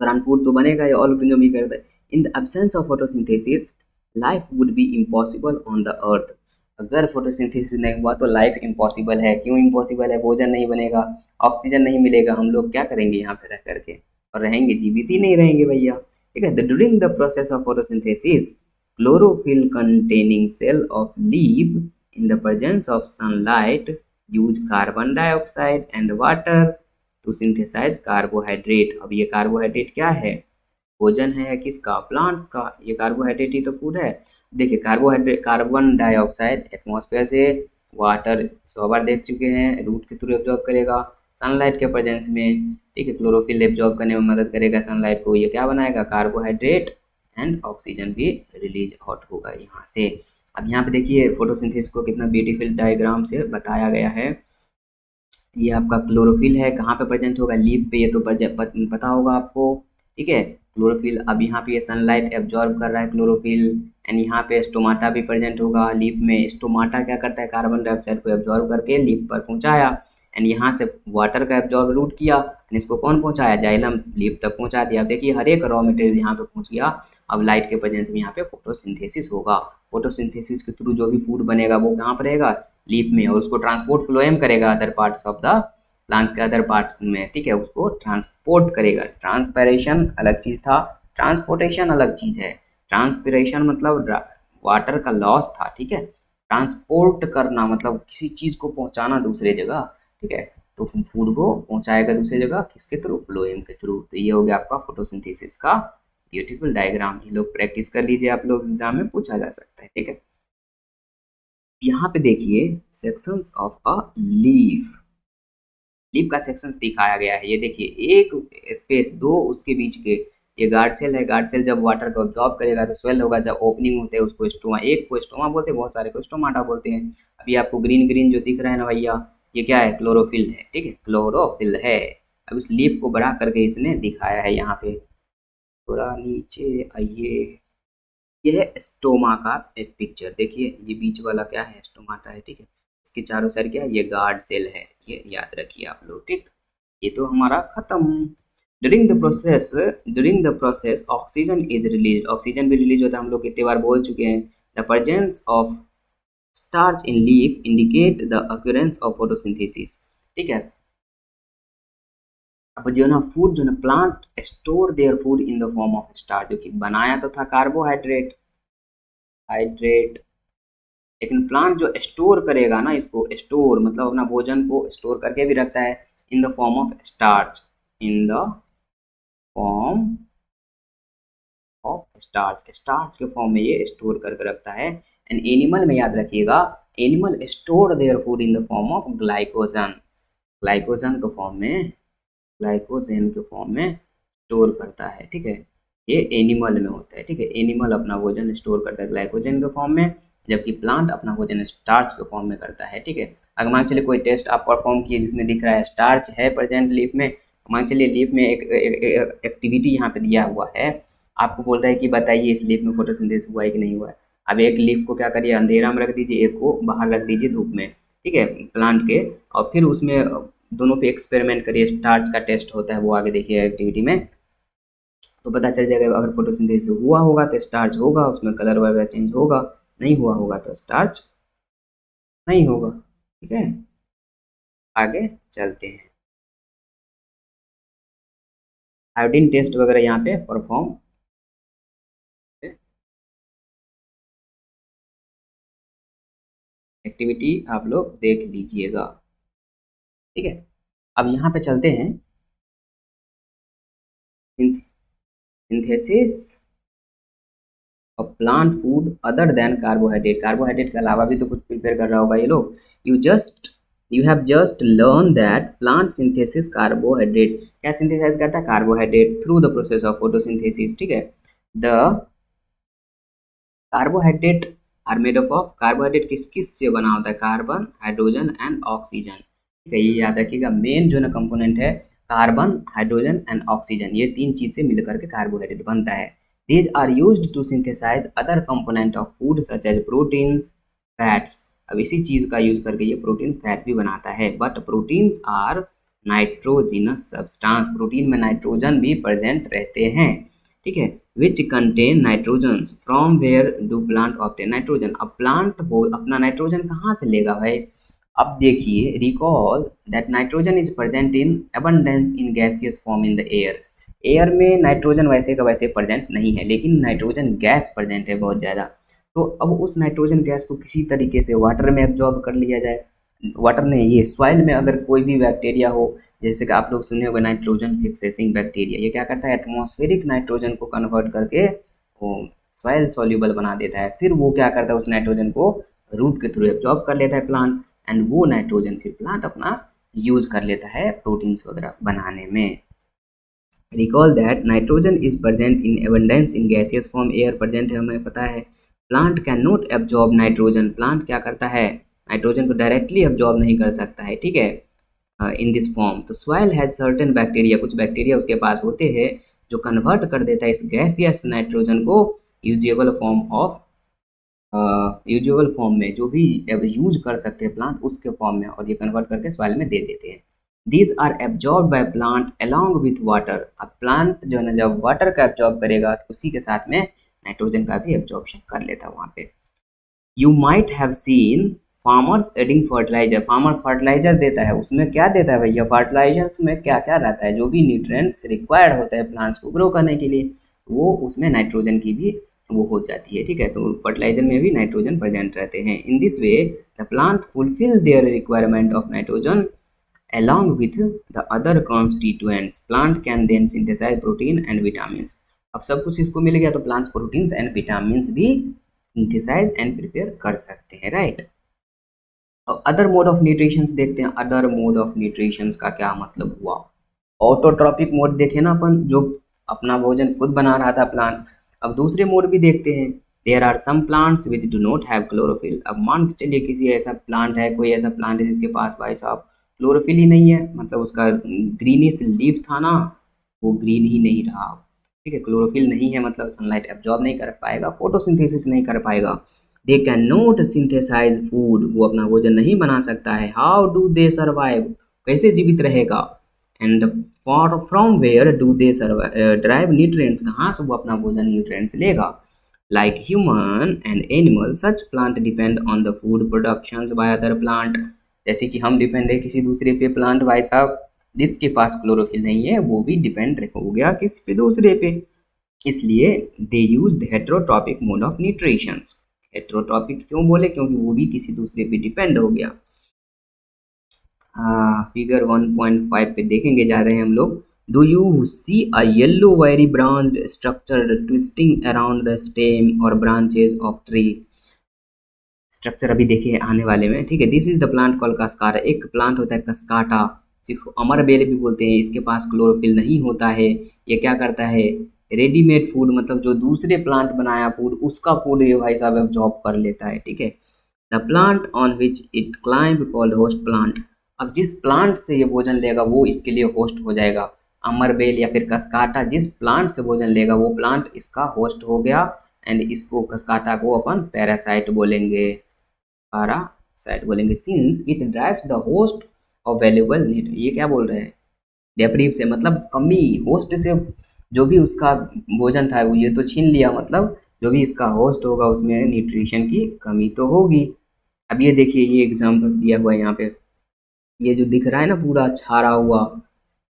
दौरान फूड तो बनेगा, ये ऑल ऑर्गेनिज्म ही करता है। In the absence of photosynthesis life would be impossible on the earth. अगर फोटोसिंथेसिस नहीं हुआ तो लाइफ इम्पॉसिबल है। क्यों इम्पॉसिबल है, भोजन नहीं बनेगा, ऑक्सीजन नहीं मिलेगा, हम लोग क्या करेंगे यहाँ पे रह करके, और रहेंगे, जीवित ही नहीं रहेंगे भैया, ठीक है। During the process of photosynthesis chlorophyll containing cell of leaf in the presence of sunlight use carbon dioxide and water to synthesise carbohydrate. अब ये कार्बोहाइड्रेट क्या है, भोजन है किसका, प्लांट्स का, ये कार्बोहाइड्रेट ही तो फूड है। देखिए कार्बोहाइड्रेट, कार्बन डाइऑक्साइड एटमॉस्फेयर से, वाटर 100 बार देख चुके हैं, रूट के थ्रू एब्जॉर्ब करेगा सनलाइट के प्रेजेंस में, ठीक है। क्लोरोफिल एब्जॉर्ब करने में मदद करेगा सनलाइट को। ये क्या बनाएगा, कार्बोहाइड्रेट एंड ऑक्सीजन भी रिलीज आउट होगा यहाँ से। अब यहाँ पे देखिए फोटोसिंथेसिस को कितना ब्यूटीफुल डायग्राम से बताया गया है। ये आपका क्लोरोफिल है, कहाँ पे प्रेजेंट होगा, लीफ पे, ये तो पता होगा आपको, ठीक है। क्लोरोफिल, अब यहाँ पे ये सनलाइट एब्जॉर्ब कर रहा है क्लोरोफिल, एंड यहाँ पे स्टोमाटा भी प्रेजेंट होगा लीफ में। स्टोमाटा क्या करता है, कार्बन डाइऑक्साइड को एब्जॉर्ब करके लीफ पर पहुँचाया, एंड यहाँ से वाटर का एब्जॉर्ब रूट किया, एंड इसको कौन पहुँचाया, जाइलम लीफ तक पहुँचा दिया। अब देखिए हर एक रॉ मटेरियल यहाँ पे पहुँच गया। अब लाइट के प्रेजेंस में यहाँ पे फोटोसिंथेसिस होगा। फोटोसिंथेसिस के थ्रू जो भी फूड बनेगा वो कहाँ पर रहेगा, लीफ में, और उसको ट्रांसपोर्ट फ्लोएम करेगा other parts of the plants के अदर पार्ट में, ठीक है, उसको ट्रांसपोर्ट करेगा। ट्रांसपैरेशन अलग चीज़ था, ट्रांसपोर्टेशन अलग चीज़ है। ट्रांसपिरेशन मतलब वाटर का लॉस था, ठीक है। ट्रांसपोर्ट करना मतलब किसी चीज़ को पहुंचाना दूसरे जगह, ठीक है। तो फूड को पहुंचाएगा दूसरी जगह किसके थ्रू, फ्लोएम के थ्रू। तो ये हो गया आपका फोटोसिंथेसिस का ब्यूटीफुल डायग्राम। ये लोग प्रैक्टिस कर लीजिए, आप लोग एग्जाम में पूछा जा सकता है, ठीक है। यहाँ पे देखिए sections of a leaf, leaf का सेक्शन दिखाया गया है। ये देखिए एक स्पेस, दो उसके बीच के, ये गार्ड सेल है। गार्ड सेल जब वाटर को ऑब्जॉर्ब करेगा तो स्वेल होगा, जब ओपनिंग होते हैं उसको स्टोमा, एक को स्टोमा बोलते हैं, बहुत सारे को स्टोमाटा बोलते हैं। अभी आपको ग्रीन ग्रीन जो दिख रहा है ना भैया, ये क्या है, क्लोरोफिल है, ठीक है, क्लोरोफिल है। अब इस लीफ को बढ़ा करके इसने दिखाया है यहाँ पे, थोड़ा नीचे आइए, ये है स्टोमा का एक पिक्चर। देखिए ये बीच वाला क्या है, स्टोमाटा है, ठीक है। इसके चारों साइड क्या है, ये गार्ड सेल है, ये याद रखिए आप लोग, ठीक। ये तो हमारा खत्म। During the process oxygen is release, oxygen भी रिलीज होता है, हम लोग कितने बार बोल चुके हैं। The presence of starch in leaf indicate the occurrence of photosynthesis, ठीक है। अब जो है ना फूड, जो है ना plant store their food in the form of starch, जो कि बनाया तो था कार्बोहाइड्रेट, हाइड्रेट, लेकिन प्लांट जो स्टोर करेगा ना, इसको स्टोर मतलब अपना भोजन को स्टोर करके भी रखता है, in the form of starch, in the form of starch, starch के फॉर्म में ये स्टोर करके रखता है। एंड एनिमल में याद रखिएगा, animal store their food in the form of glycogen, glycogen के फॉर्म में, ग्लाइकोजन के फॉर्म में स्टोर करता है, ठीक है। ये एनिमल में होता है, ठीक है। एनिमल अपना भोजन स्टोर करता है ग्लाइकोजन के फॉर्म में, जबकि प्लांट अपना भोजन स्टार्च के फॉर्म में करता है, ठीक है। अगर मान चलिए कोई टेस्ट आप परफॉर्म किए जिसमें दिख रहा है स्टार्च है प्रेजेंट लीफ में, मान चलिए लीफ में एक एक्टिविटी यहाँ पे दिया हुआ है, आपको बोल रहा है कि बताइए इस लीफ में फोटोसिंथेसिस हुआ है कि नहीं हुआ है। अब एक लीफ को क्या करिए, अंधेरा में रख दीजिए, एक को बाहर रख दीजिए धूप में, ठीक है, प्लांट के, और फिर उसमें दोनों पे एक्सपेरिमेंट करिए, स्टार्च का टेस्ट होता है वो आगे देखिए एक्टिविटी में, तो पता चल जाएगा। अगर फोटोसिंथेसिस हुआ होगा तो स्टार्च होगा, उसमें कलर वगैरह चेंज होगा, नहीं हुआ होगा तो स्टार्च नहीं होगा, ठीक है। आगे चलते हैं, आयोडीन टेस्ट वगैरह यहाँ पे परफॉर्म, एक्टिविटी आप लोग देख लीजिएगा, ठीक है। अब यहाँ पे चलते हैं synthesis of plant food other than carbohydrate, carbohydrate के अलावा भी तो कुछ प्रिपेयर कर रहा होगा ये लोग। You have just learn that plant synthesis carbohydrate, क्या सिंथेसाइज करता है, carbohydrate, through the process of photosynthesis, ठीक है। The carbohydrate are made of carbohydrate किस किस से बना होता है, कार्बन, हाइड्रोजन एंड ऑक्सीजन, ठीक है। ये याद रखिएगा, मेन जो ना कंपोनेंट है कार्बन, हाइड्रोजन एंड ऑक्सीजन, ये तीन चीज से मिलकर के कार्बोहाइड्रेट बनता है। These are used to synthesise other component of food such as proteins, fats. अब इसी चीज का यूज करके ये प्रोटीन फैट भी बनाता है, but proteins are nitrogenous substance, protein में नाइट्रोजन भी प्रेजेंट रहते हैं, ठीक है। Which contain nitrogen, from where do plant obtain nitrogen, अब प्लांट वो अपना नाइट्रोजन कहाँ से लेगा भाई। अब देखिए, recall that nitrogen is present in abundance in gaseous form in the air, air में नाइट्रोजन वैसे का वैसे प्रेजेंट नहीं है, लेकिन नाइट्रोजन गैस प्रेजेंट है बहुत ज़्यादा। तो अब उस नाइट्रोजन गैस को किसी तरीके से वाटर में एब्जॉर्ब कर लिया जाए, वाटर नहीं, ये सॉइल में अगर कोई भी बैक्टीरिया हो, जैसे कि आप लोग सुने होंगे नाइट्रोजन फिक्सेसिंग बैक्टीरिया, ये क्या करता है, एटमॉस्फेरिक नाइट्रोजन को कन्वर्ट करके वो सॉइल सॉल्यूबल बना देता है, फिर वो क्या करता है उस नाइट्रोजन को रूट के थ्रू एब्जॉर्ब कर लेता है प्लांट, एंड वो नाइट्रोजन फिर प्लांट अपना यूज कर लेता है प्रोटीन्स वगैरह बनाने में, recall that nitrogen is present in abundance in gaseous form, air present है हमें पता है। Plant can not absorb nitrogen, plant क्या करता है नाइट्रोजन को डायरेक्टली एब्जॉर्ब नहीं कर सकता है, ठीक है, इन दिस फॉर्म। तो सॉइल हैज सर्टेन बैक्टीरिया, कुछ बैक्टीरिया उसके पास होते हैं जो कन्वर्ट कर देता है इस गैसियस नाइट्रोजन को usable form of, usual form में, जो भी यूज कर सकते हैं प्लांट उसके फॉर्म में, और ये कन्वर्ट करके सॉइल में दे देते हैं। These are absorb by plant along with water, अब प्लांट जो है ना जब वाटर का एब्जॉर्ब करेगा तो उसी के साथ में नाइट्रोजन का भी एब्जॉर्प्शन कर लेता है वहाँ पे। You might have seen farmers adding fertiliser, farmer fertiliser देता है, उसमें क्या देता है भैया, फर्टिलाइजर्स में क्या क्या रहता है, जो भी न्यूट्रिएंट्स रिक्वायर्ड होता है प्लांट्स को ग्रो करने के लिए, वो उसमें नाइट्रोजन की भी वो हो जाती है, ठीक है। तो फर्टिलाइजर में भी नाइट्रोजन प्रेजेंट रहते हैं। In this way the plant fulfil their requirement of nitrogen along with the other constituents. Plant can then synthesize protein and vitamins. अब सब कुछ इसको मिल गया तो प्लांट्स प्रोटीन्स एंड विटामिन्स भी सिंथेसाइज एंड प्रिपेयर कर सकते हैं, राइट। और अदर मोड ऑफ न्यूट्रिशंस देखते हैं। अदर मोड ऑफ न्यूट्रिशंस का क्या मतलब हुआ, ऑटोट्रॉपिक मोड देखे ना अपन, जो अपना भोजन खुद बना रहा था प्लांट। अब दूसरे मोड भी देखते हैं। There are some plants which do not have chlorophyll. अब मान के चलिए किसी ऐसा प्लांट है, कोई ऐसा प्लांट है जिसके पास भाई साहब क्लोरोफिल ही नहीं है, मतलब उसका ग्रीनिश लीफ था ना, वो ग्रीन ही नहीं रहा, ठीक है। क्लोरोफिल नहीं है मतलब सनलाइट एब्जॉर्ब नहीं कर पाएगा, फोटोसिंथेसिस नहीं कर पाएगा। They can not synthesise food, वो अपना भोजन नहीं बना सकता है। हाउ डू दे सर्वाइव, कैसे जीवित रहेगा। And for from where do they derive nutrients, कहाँ से वो अपना भोजन न्यूट्रिएंट्स लेगा। Like human and animal such plant depend on the food productions by other plant, जैसे कि हम डिपेंड है किसी दूसरे पे, प्लांट भाई साहब जिसके पास क्लोरोफिल नहीं है वो भी डिपेंड हो गया किसी पे दूसरे पे, इसलिए they use the heterotrophic mode of nutritions. Heterotrophic क्यों बोले, क्योंकि वो भी किसी दूसरे पे डिपेंड हो गया। फिगर 1.5 पे देखेंगे जा रहे हैं हम लोग। Do you see a yellow very branched structure twisting around the stem और ब्रांचेज ऑफ ट्री, स्ट्रक्चर अभी देखिए आने वाले में, ठीक है। This is the plant call cascara, एक प्लांट होता है कस्काटा, सिर्फ अमर बेल भी बोलते हैं, इसके पास क्लोरोफिल नहीं होता है। ये क्या करता है, रेडीमेड फूड, मतलब जो दूसरे प्लांट बनाया फूड उसका फूड ये भाई साहब एब्जॉर्ब कर लेता है, ठीक है। The plant on which it climb called host plant, अब जिस प्लांट से ये भोजन लेगा वो इसके लिए होस्ट हो जाएगा। अमर बेल या फिर कस्काटा जिस प्लांट से भोजन लेगा वो प्लांट इसका होस्ट हो गया, एंड इसको कस्काटा को अपन पैरासाइट बोलेंगे, पैरासाइट बोलेंगे, since it drives the host of valuable need. ये क्या बोल रहे हैं, डेप्रीव से मतलब कमी, होस्ट से जो भी उसका भोजन था वो ये तो छीन लिया, मतलब जो भी इसका होस्ट होगा उसमें न्यूट्रिशन की कमी तो होगी। अब ये देखिए ये एग्जाम्पल्स दिया हुआ है यहाँ पे, ये जो दिख रहा है ना पूरा छारा हुआ,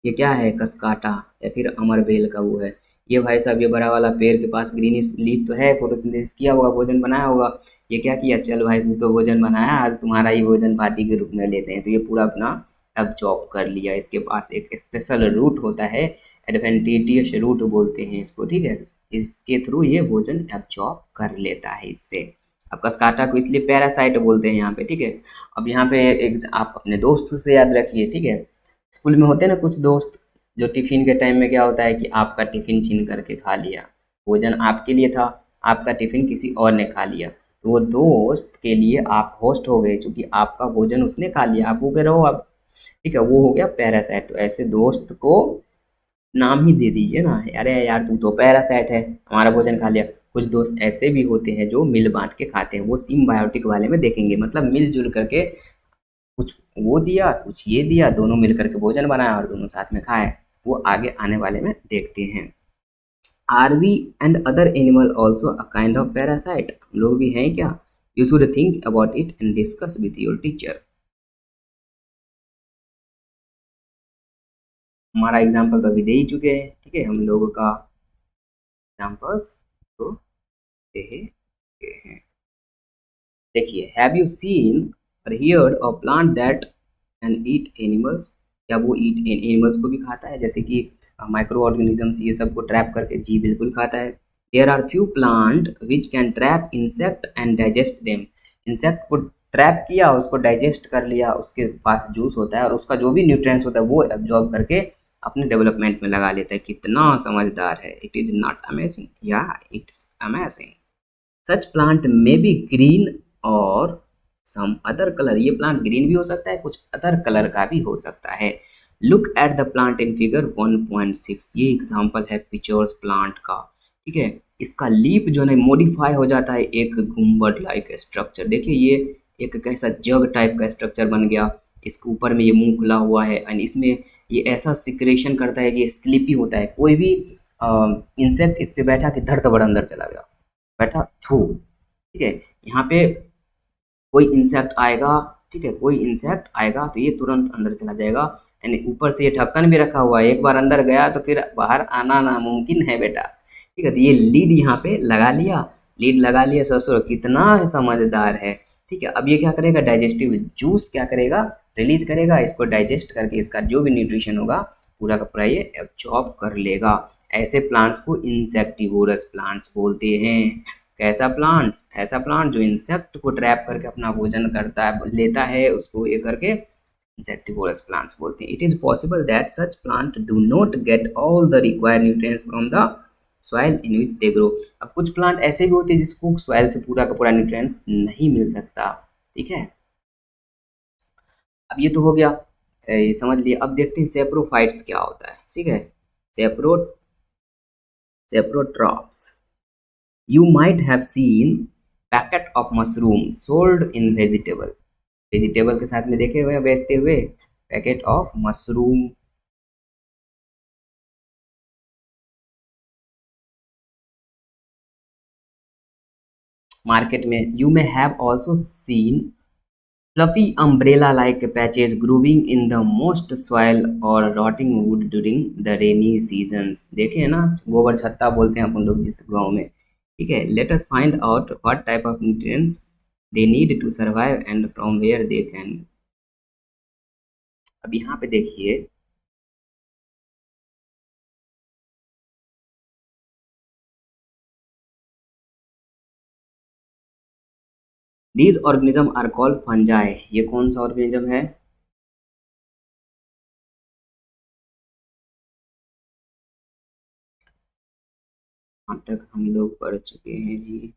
ये क्या है, कस्काटा या फिर अमरबेल का वो है। ये भाई साहब ये बड़ा वाला पेड़ के पास ग्रीनिश लीफ तो है, फोटोसिंथेसिस किया होगा, भोजन बनाया होगा। ये क्या किया, चल भाई तू तो भोजन बनाया, आज तुम्हारा ही भोजन पार्टी के रूप में लेते हैं, तो ये पूरा अपना एब्जॉर्ब कर लिया। इसके पास एक स्पेशल रूट होता है, एडवेंटिटियस रूट बोलते हैं इसको, ठीक है। इसके थ्रू ये भोजन एब्जॉर्ब कर लेता है इससे। अब कस्काटा को इसलिए पैरासाइट बोलते हैं यहाँ पे, ठीक है। अब यहाँ पे एक आप अपने दोस्त से याद रखिए, ठीक है। स्कूल में होते हैं ना कुछ दोस्त, जो टिफ़िन के टाइम में क्या होता है कि आपका टिफ़िन छीन करके खा लिया, भोजन आपके लिए था, आपका टिफ़िन किसी और ने खा लिया, तो वो दोस्त के लिए आप होस्ट हो गए, क्योंकि आपका भोजन उसने खा लिया, आप भूखे रहो अब, ठीक है। वो हो गया पैरासाइट। तो ऐसे दोस्त को नाम ही दे दीजिए ना, अरे यार तू तो पैरासाइट है, हमारा भोजन खा लिया। कुछ दोस्त ऐसे भी होते हैं जो मिल बांट के खाते हैं, वो सिम्बायोटिक वाले में देखेंगे, मतलब मिलजुल करके कुछ वो दिया कुछ ये दिया, दोनों मिल करके भोजन बनाया और दोनों साथ में खाए, वो आगे आने वाले में देखते हैं। Are we and other animal also a kind of parasite, हम लोग भी हैं क्या। You should think about it and discuss with your teacher. हमारा एग्जाम्पल तो अभी दे ही चुके हैं, ठीक है, हम लोगों का एग्जाम्पल्स तो दे ही चुके हैं। देखिए, हैव यू सीन और heard of plant that can eat animals, क्या वो ईट एनिमल्स को भी खाता है, जैसे कि माइक्रो ऑर्गेनिजम्स ये सब को ट्रैप करके, जी बिल्कुल खाता है। There are few plant which can trap insect and digest them, insect को ट्रैप किया, उसको डाइजेस्ट कर लिया, उसके पास जूस होता है और उसका जो भी न्यूट्रिएंट्स होता है वो एब्जॉर्ब करके अपने डेवलपमेंट में लगा लेता है। कितना समझदार है। इट इज नॉट अमेजिंग, या it's amazing. Such plant may be green और सम अदर कलर। ये प्लांट ग्रीन भी हो सकता है, कुछ अदर कलर का भी हो सकता है। Look at the plant in figure 1.6। ये एग्जांपल है पिचोर्स प्लांट का। ठीक है, इसका लीफ जो है मॉडिफाई हो जाता है एक गुम्बद लाइक स्ट्रक्चर। देखिए ये एक कैसा जग टाइप का स्ट्रक्चर बन गया। इसके ऊपर में ये मुंह खुला हुआ है एंड इसमें ये ऐसा सिक्रेशन करता है, ये स्लीपी होता है। कोई भी इंसेक्ट इस पे बैठा कि धड़ दबड़ अंदर चला गया, बैठा थू। ठीक है, यहाँ पे कोई इंसेक्ट आएगा, ठीक है, कोई इंसेक्ट आएगा तो ये तुरंत अंदर चला जाएगा। यानी ऊपर से ये ढक्कन भी रखा हुआ है, एक बार अंदर गया तो फिर बाहर आना नामुमकिन है बेटा। ठीक है, तो ये लीड यहाँ पे लगा लिया, लीड लगा लिया। ससुर कितना समझदार है। ठीक है, अब ये क्या करेगा, डाइजेस्टिव जूस क्या करेगा, रिलीज करेगा। इसको डाइजेस्ट करके इसका जो भी न्यूट्रिशन होगा पूरा का पूरा ये एब्जॉर्ब कर लेगा। ऐसे प्लांट्स को इंसेक्टिवोरस प्लांट्स बोलते हैं। कैसा प्लांट्स, ऐसा प्लांट जो इंसेक्ट को ट्रैप करके अपना भोजन करता है, लेता है उसको ये करके, इंसेक्टिवोरस प्लांट्स बोलते हैं। It is possible that such plant do not get all the required nutrients from the soil in which they grow. अब कुछ प्लांट ऐसे भी होते हैं जिसको सॉइल से पूरा का पूरा न्यूट्रिएंट्स नहीं मिल सकता। ठीक है, अब ये तो हो गया, ये समझ लिए। अब देखते हैं सेप्रोफाइट्स क्या होता है। ठीक है, sapro saprotrophs. You might have seen packet of mushroom sold in vegetable. Vegetable के साथ में देखे हुए बेचते हुए पैकेट ऑफ मशरूम। मार्केट में you may have also seen fluffy umbrella like patches growing in the most soil और rotting wood during the rainy seasons. देखे ना, गोबर छत्ता बोलते हैं अपन लोग जिस गाँव में। ठीक है, let us find out what type of nutrients they need to survive and from where they can. अब यहाँ पे देखिए, these organism are called fungi. ये कौन सा ऑर्गेनिज्म है, अब तक हम लोग पढ़ चुके हैं जी।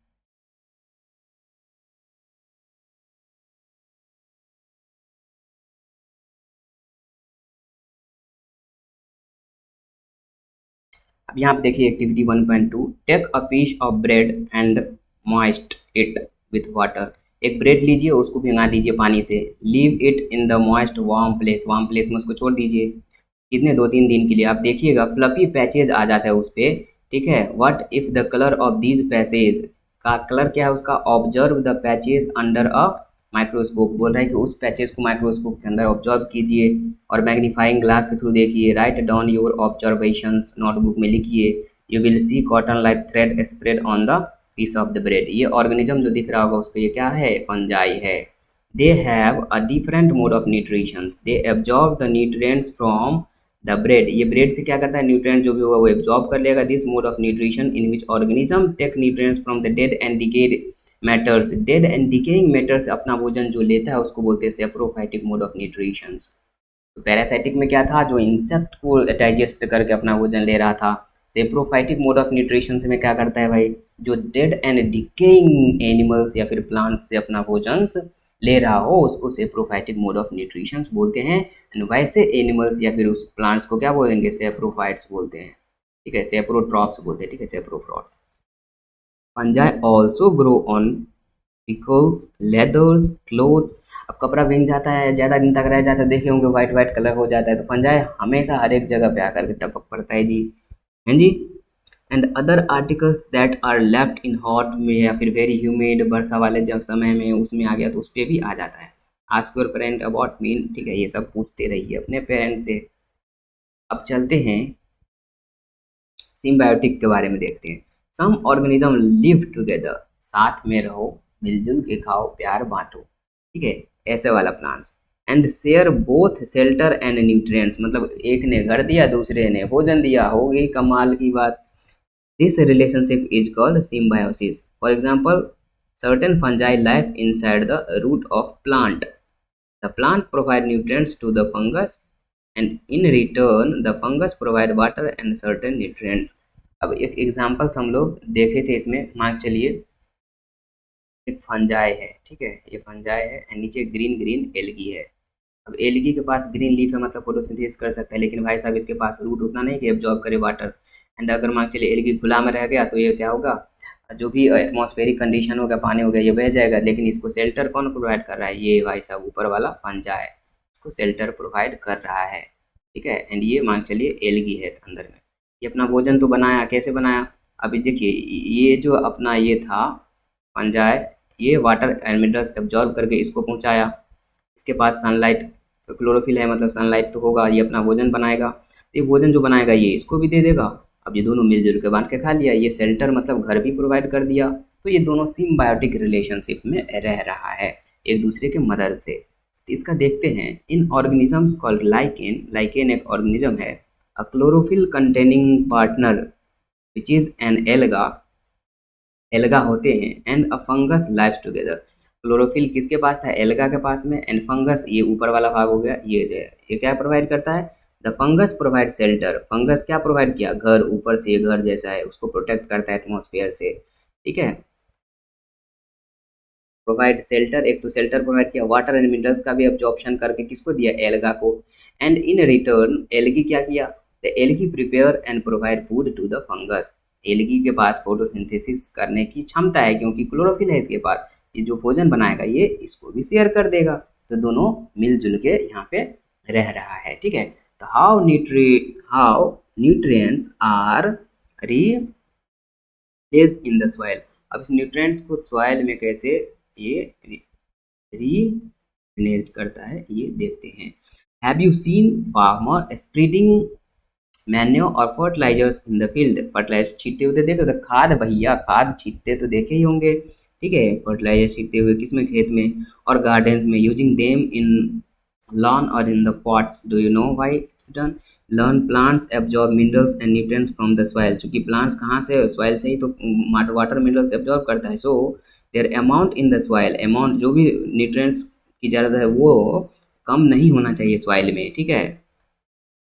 अब यहाँ पे देखिए activity 1.2, take a piece of bread and moist it with water. एक ब्रेड लीजिए, उसको भिंगा दीजिए पानी से। Leave it in the moist warm place. Warm place में उसको छोड़ दीजिए। कितने, 2-3 दिन के लिए। आप देखिएगा फ्लफी पैचेज आ जाता है उस पर। ठीक है, what if the colour of these patches, का कलर क्या है उसका, observe the patches under a microscope. बोल रहा है कि उस पैचेज को माइक्रोस्कोप के अंदर ऑब्जर्व कीजिए और मैग्नीफाइंग ग्लास के थ्रू देखिए। Write down your observations, notebook में लिखिए। You will see cotton like thread spread on the piece of the bread. ये ऑर्गेनिज्म जो दिख रहा होगा उस पर ये क्या है, फंजाई है। They have a different mode of nutritions, they absorb the nutrients from the bread. ये ब्रेड से क्या करता है, न्यूट्रिएंट जो भी होगा वो एब्जॉर्ब कर लेगा। This mode of nutrition in which organism take nutrients from the dead and decayed matters. Dead and decaying matter से अपना भोजन जो लेता है उसको बोलते हैं सेप्रोफाइटिक मोड ऑफ न्यूट्रिशंस। तो पैरासाइटिक में क्या था, जो इंसेक्ट को डाइजेस्ट करके अपना भोजन ले रहा था। सेप्रोफाइटिक मोड ऑफ न्यूट्रिशन में क्या करता है भाई, जो डेड एंड डिकेइंग एनिमल्स या फिर प्लांट्स से अपना भोजन ले रहा हो उसको सेप्रोफाइटिक मोड ऑफ न्यूट्रिशन बोलते हैं। एंड वैसे एनिमल्स या फिर उस प्लांट्स को क्या बोलेंगे, सेप्रोफाइट्स बोलते हैं। ठीक है, सेप्रोट्रॉप्स बोलते हैं। ठीक है, saprotrophs. Fungi also grow on pickles, leathers, clothes. अब कपड़ा भीग जाता है, ज़्यादा दिन तक रह जाता है, देखे होंगे वाइट वाइट कलर हो जाता है, तो फंजाई हमेशा हर एक जगह पे आकर के टपक पड़ता है जी। हैं जी। And other articles that are left in hot में या फिर वेरी ह्यूमिड, वर्षा वाले जब समय में उसमें आ गया तो उस पर भी आ जाता है। Ask your parent about mean. ठीक है, ये सब पूछते रहिए अपने पेरेंट्स से। अब चलते हैं सिम्बायोटिक के बारे में देखते हैं। सम ऑर्गेनिज्म लिव टुगेदर, साथ में रहो, मिलजुल के खाओ, प्यार बांटो। ठीक है, ऐसे वाला plants. And share both shelter and nutrients, मतलब एक ने घर दिया दूसरे ने भोजन दिया, हो गई कमाल की बात। This relationship is called symbiosis. For example, certain fungi live inside the root of plant. The plant provide nutrients to the fungus and in return the fungus provide water and certain nutrients. अब एक examples हम लोग देखे थे इसमें, मान चलिए एक फंजाई है, ठीक है, ये फंजाई है एंड नीचे ग्रीन ग्रीन एल्गी है। अब एल्गी के पास ग्रीन लीफ है मतलब फोटोसिंथेसिस कर सकता है, लेकिन भाई साहब इसके पास रूट उतना नहीं कि एब्जॉर्ब करे वाटर। एंड अगर मान चलिए एल्गी खुला में रह गया तो ये क्या होगा, जो भी एटमॉस्फेरिक कंडीशन होगा, पानी हो गया, ये बह जाएगा। लेकिन इसको शेल्टर कौन प्रोवाइड कर रहा है, ये भाई साहब ऊपर वाला फंजाई इसको शेल्टर प्रोवाइड कर रहा है, ठीक है। एंड ये मान चलिए एल्गी है अंदर में, ये अपना भोजन तो बनाया, कैसे बनाया, अभी देखिए ये जो अपना ये था फंजाई, ये वाटर एंड मिनरल्स एब्जॉर्ब करके इसको पहुंचाया, इसके पास सनलाइट क्लोरोफिल है मतलब सनलाइट तो होगा, ये अपना भोजन बनाएगा, तो ये भोजन जो बनाएगा ये इसको भी दे देगा। अब ये दोनों मिलजुल के बांध के खा लिया, ये शेल्टर मतलब घर भी प्रोवाइड कर दिया। तो ये दोनों सिम्बायोटिक रिलेशनशिप में रह रहा है एक दूसरे के मदद से। तो इसका देखते हैं, इन ऑर्गेनिजम्स कॉल्ड लाइकेन, लाइकेन एक ऑर्गेनिज्म है, अ chlorophyll containing partner which is an alga, alga होते हैं, and a fungus lives together. Chlorophyll किसके पास था, एल्गा के पास में, एंड फंगस ये ऊपर वाला भाग हो गया, ये जो है ये क्या प्रोवाइड करता है, the fungus provide shelter, fungus क्या प्रोवाइड किया, घर, ऊपर से ये घर जैसा है उसको प्रोटेक्ट करता है एटमॉस्फेयर से, ठीक है, प्रोवाइड शेल्टर, एक तो शेल्टर प्रोवाइड किया, वाटर एंड मिनरल्स का भी एब्जॉर्प्शन करके किसको दिया, एल्गा को। एंड इन रिटर्न एल्गी क्या किया, the algae prepare and provide food to the fungus, algae के पास फोटोसिंथेसिस करने की क्षमता है क्योंकि क्लोरोफिल है इसके पास, ये जो भोजन बनाएगा ये इसको भी शेयर कर देगा, तो दोनों मिलजुल के यहाँ पे रह रहा है, ठीक है। तो how nutrients are replaced in the soil, अब इस न्यूट्रिएंट्स को सॉइल में कैसे ये रीप्लेस्ड करता है ये देखते हैं। Have you seen farmer spreading manure और fertilisers in the field, fertiliser छींटते हुए तो देखे, तो खाद, भैया खाद छींटते तो देखे ही होंगे, ठीक है, फर्टिलाइजर छींटते हुए किसमें, खेत में, और गार्डन्स में, यूजिंग देम इन लॉन और in the pots, do you know why it's done, learn plants absorb minerals and nutrients from the soil, क्योंकि प्लांट्स कहाँ से, सॉइल से ही तो वाटर मिनरल्स एब्जॉर्ब करता है, so their amount in the soil, amount जो भी न्यूट्रिएंट्स की ज़रूरत है वो कम नहीं होना चाहिए सॉइल में, ठीक है,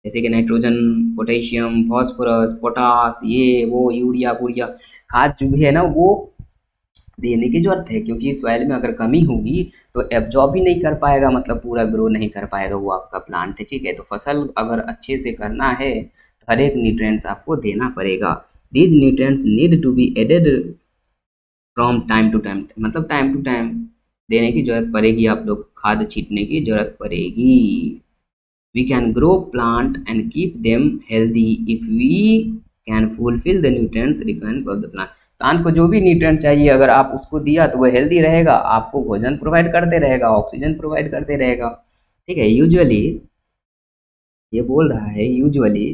जैसे कि नाइट्रोजन, पोटेशियम, फास्फोरस, पोटास, ये वो यूरिया पूरिया, खाद जो भी है ना वो देने की जरूरत है, क्योंकि सॉइल में अगर कमी होगी तो एब्जॉर्ब भी नहीं कर पाएगा, मतलब पूरा ग्रो नहीं कर पाएगा वो आपका प्लांट, ठीक है। तो फसल अगर अच्छे से करना है तो हर एक न्यूट्रिएंट्स आपको देना पड़ेगा, these nutrients need to be added from time to time, मतलब टाइम टू टाइम देने की जरूरत पड़ेगी, आप लोग खाद छींटने की जरूरत पड़ेगी। We can grow plant and keep them healthy if we can fulfill the nutrients requirement of the plant, plant को जो भी न्यूट्रिएंट चाहिए अगर आप उसको दिया तो वो हेल्दी रहेगा, आपको भोजन प्रोवाइड करते रहेगा, ऑक्सीजन प्रोवाइड करते रहेगा, ठीक है। यूजुअली ये बोल रहा है, usually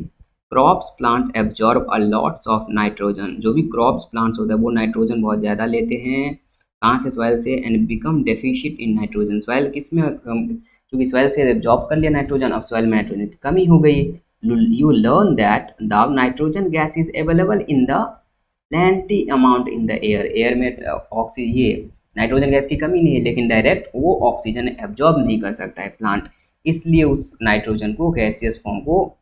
crops plant absorb a lots of nitrogen, जो भी क्रॉप्स प्लांट्स होता है वो नाइट्रोजन बहुत ज़्यादा लेते हैं, कहाँ से, सॉइल से, and become deficient in nitrogen, soil किस में क्योंकि सॉइल से एब्जॉर्ब कर लिया नाइट्रोजन, अब सॉइल में नाइट्रोजन की कमी हो गई। You learn that the nitrogen gas is available in the plenty amount in the air, air में ऑक्सीजन, ये नाइट्रोजन गैस की कमी नहीं है, लेकिन डायरेक्ट वो ऑक्सीजन एब्जॉर्ब नहीं कर सकता है प्लांट, इसलिए उस नाइट्रोजन को, गैसियस फॉर्म को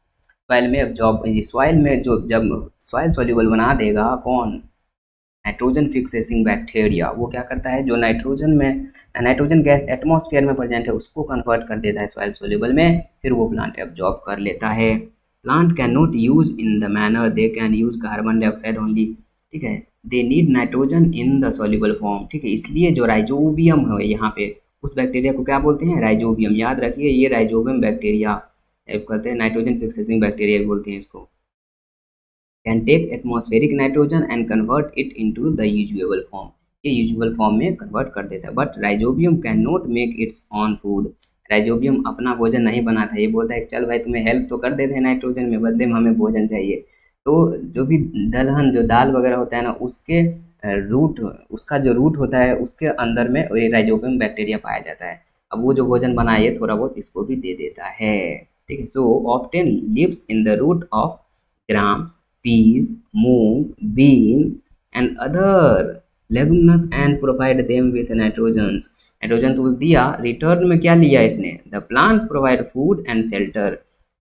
सॉइल में एब्जॉर्ब, सॉइल में जो जब सॉइल सॉल्यूबल बना देगा कौन, नाइट्रोजन फिक्सेसिंग बैक्टीरिया, वो क्या करता है, जो नाइट्रोजन में नाइट्रोजन गैस एटमॉस्फेयर में प्रेजेंट है उसको कन्वर्ट कर देता है सॉइल सॉल्यूबल में, फिर वो प्लांट एब्जॉर्ब कर लेता है। Plant can not use in the manner they can use carbon dioxide only, ठीक है, they need nitrogen in the soluble form, ठीक है, इसलिए जो राइजोबियम है यहाँ पे उस बैक्टीरिया को क्या बोलते हैं, राइजोबियम, याद रखिए ये राइजोबियम बैक्टीरिया कहते हैं, नाइट्रोजन फिक्सेसिंग बैक्टीरिया भी बोलते हैं इसको, can take atmospheric nitrogen and convert it into the usual form, ये यूजुअल फॉर्म में कन्वर्ट कर देता है, but rhizobium can not make it's on food, rhizobium अपना भोजन नहीं बनाता, ये बोलता है चल भाई तुम्हें हेल्प तो कर देते हैं नाइट्रोजन में, बदले में हमें भोजन चाहिए, तो जो भी दलहन जो दाल वगैरह होता है ना उसके रूट, उसका जो रूट होता है उसके अंदर में ये राइजोबियम बैक्टीरिया पाया जाता है, अब वो जो भोजन बनाए थोड़ा बहुत इसको भी दे देता है, ठीक है। So often lives in the root of grams, peas, moong, bean, and other leguminous and provide them with nitrogens, nitrogen तो दिया, रिटर्न में क्या लिया इसने, the plant provide food and shelter,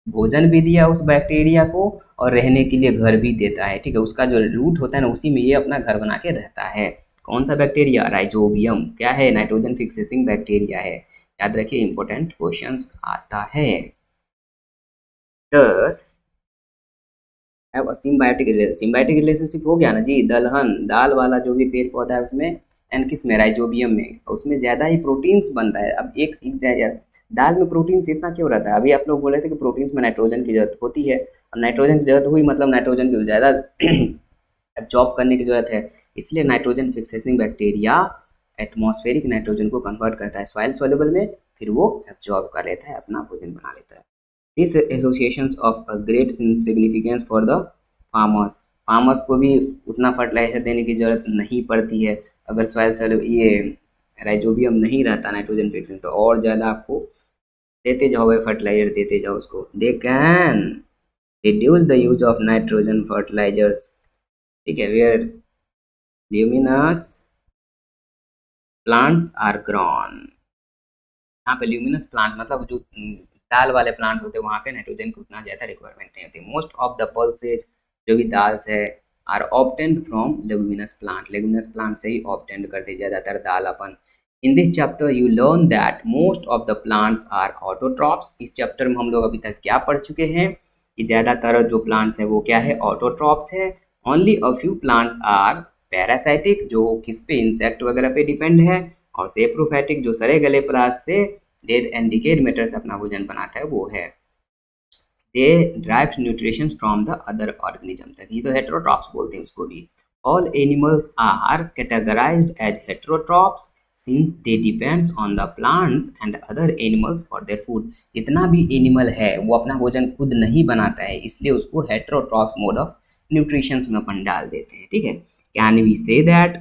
भोजन भी दिया उस बैक्टीरिया को और रहने के लिए घर भी देता है, ठीक है। उसका जो रूट होता है ना, उसी में ये अपना घर बना के रहता है। कौन सा बैक्टीरिया? राइजोबियम। क्या है? नाइट्रोजन फिक्सेसिंग बैक्टीरिया है। याद रखिए, इंपॉर्टेंट क्वेश्चंस आता है। दस अब सिम्बायोटिक रिलेशनशिप हो गया ना जी। दलहन, दाल वाला जो भी पेड़ पौधा है उसमें, एंड किस में? राइजोबियम में। उसमें ज़्यादा ही प्रोटीन्स बनता है। अब दाल में प्रोटीन्स इतना क्यों रहता है? अभी आप लोग बोले थे कि प्रोटीन्स में नाइट्रोजन की जरूरत होती है, और नाइट्रोजन की जरूरत हुई मतलब नाइट्रोजन की ज़्यादा एब्जॉर्ब करने की जरूरत है। इसलिए नाइट्रोजन फिक्सेसिंग बैक्टीरिया एटमॉस्फेरिक नाइट्रोजन को कन्वर्ट करता है सॉइल सॉल्युबल में, फिर वो एब्जॉर्ब कर लेता है, अपना भोजन बना लेता है। This associations of a great significance for the farmers. Farmers को भी उतना फर्टिलाइजर देने की जरूरत नहीं पड़ती है। अगर सॉइल सॉल्युबल ये राइजोबियम नहीं रहता नाइट्रोजन फिक्सिंग, तो और ज़्यादा आपको देते जाओ भाई, फर्टिलाइजर देते जाओ उसको। They can reduce the use of nitrogen fertilisers, ठीक है, where leguminous plants are grown. यहाँ पे ल्यूमिनस प्लांट मतलब जो दाल वाले प्लांट्स होते हैं, वहाँ पे नाइट्रोजन की उतना ज़्यादा रिक्वायरमेंट नहीं होती। मोस्ट ऑफ द पल्सेज, जो भी दाल्स है, are obtained from leguminous plant. Leguminous plant से ही ऑब्टेन्ड करते ज़्यादातर दाल अपन। In this chapter you learn that most of the plants are autotrophs. इस चैप्टर में हम लोग अभी तक क्या पढ़ चुके हैं कि ज़्यादातर जो प्लांट्स है वो क्या है? ऑटोट्रॉप्स है। Only a few plants are parasitic, जो किस पे? इंसेक्ट वगैरह पे डिपेंड है। और सेप्रोफाइटिक, जो सड़े गले पदार्थ से, डेड एंड डिकेड मैटर से अपना भोजन बनाता है, वो है। They derive nutrition from the other organism तक, ये तो हेट्रोट्रॉप्स बोलते हैं उसको भी। All animals are categorised as heterotrophs since they depends on the plants and other animals for their food. जितना भी एनिमल है वो अपना भोजन खुद नहीं बनाता है, इसलिए उसको हेट्रोट्रॉप्स मोड ऑफ न्यूट्रिशन में अपन डाल देते हैं, ठीक है। Can we say that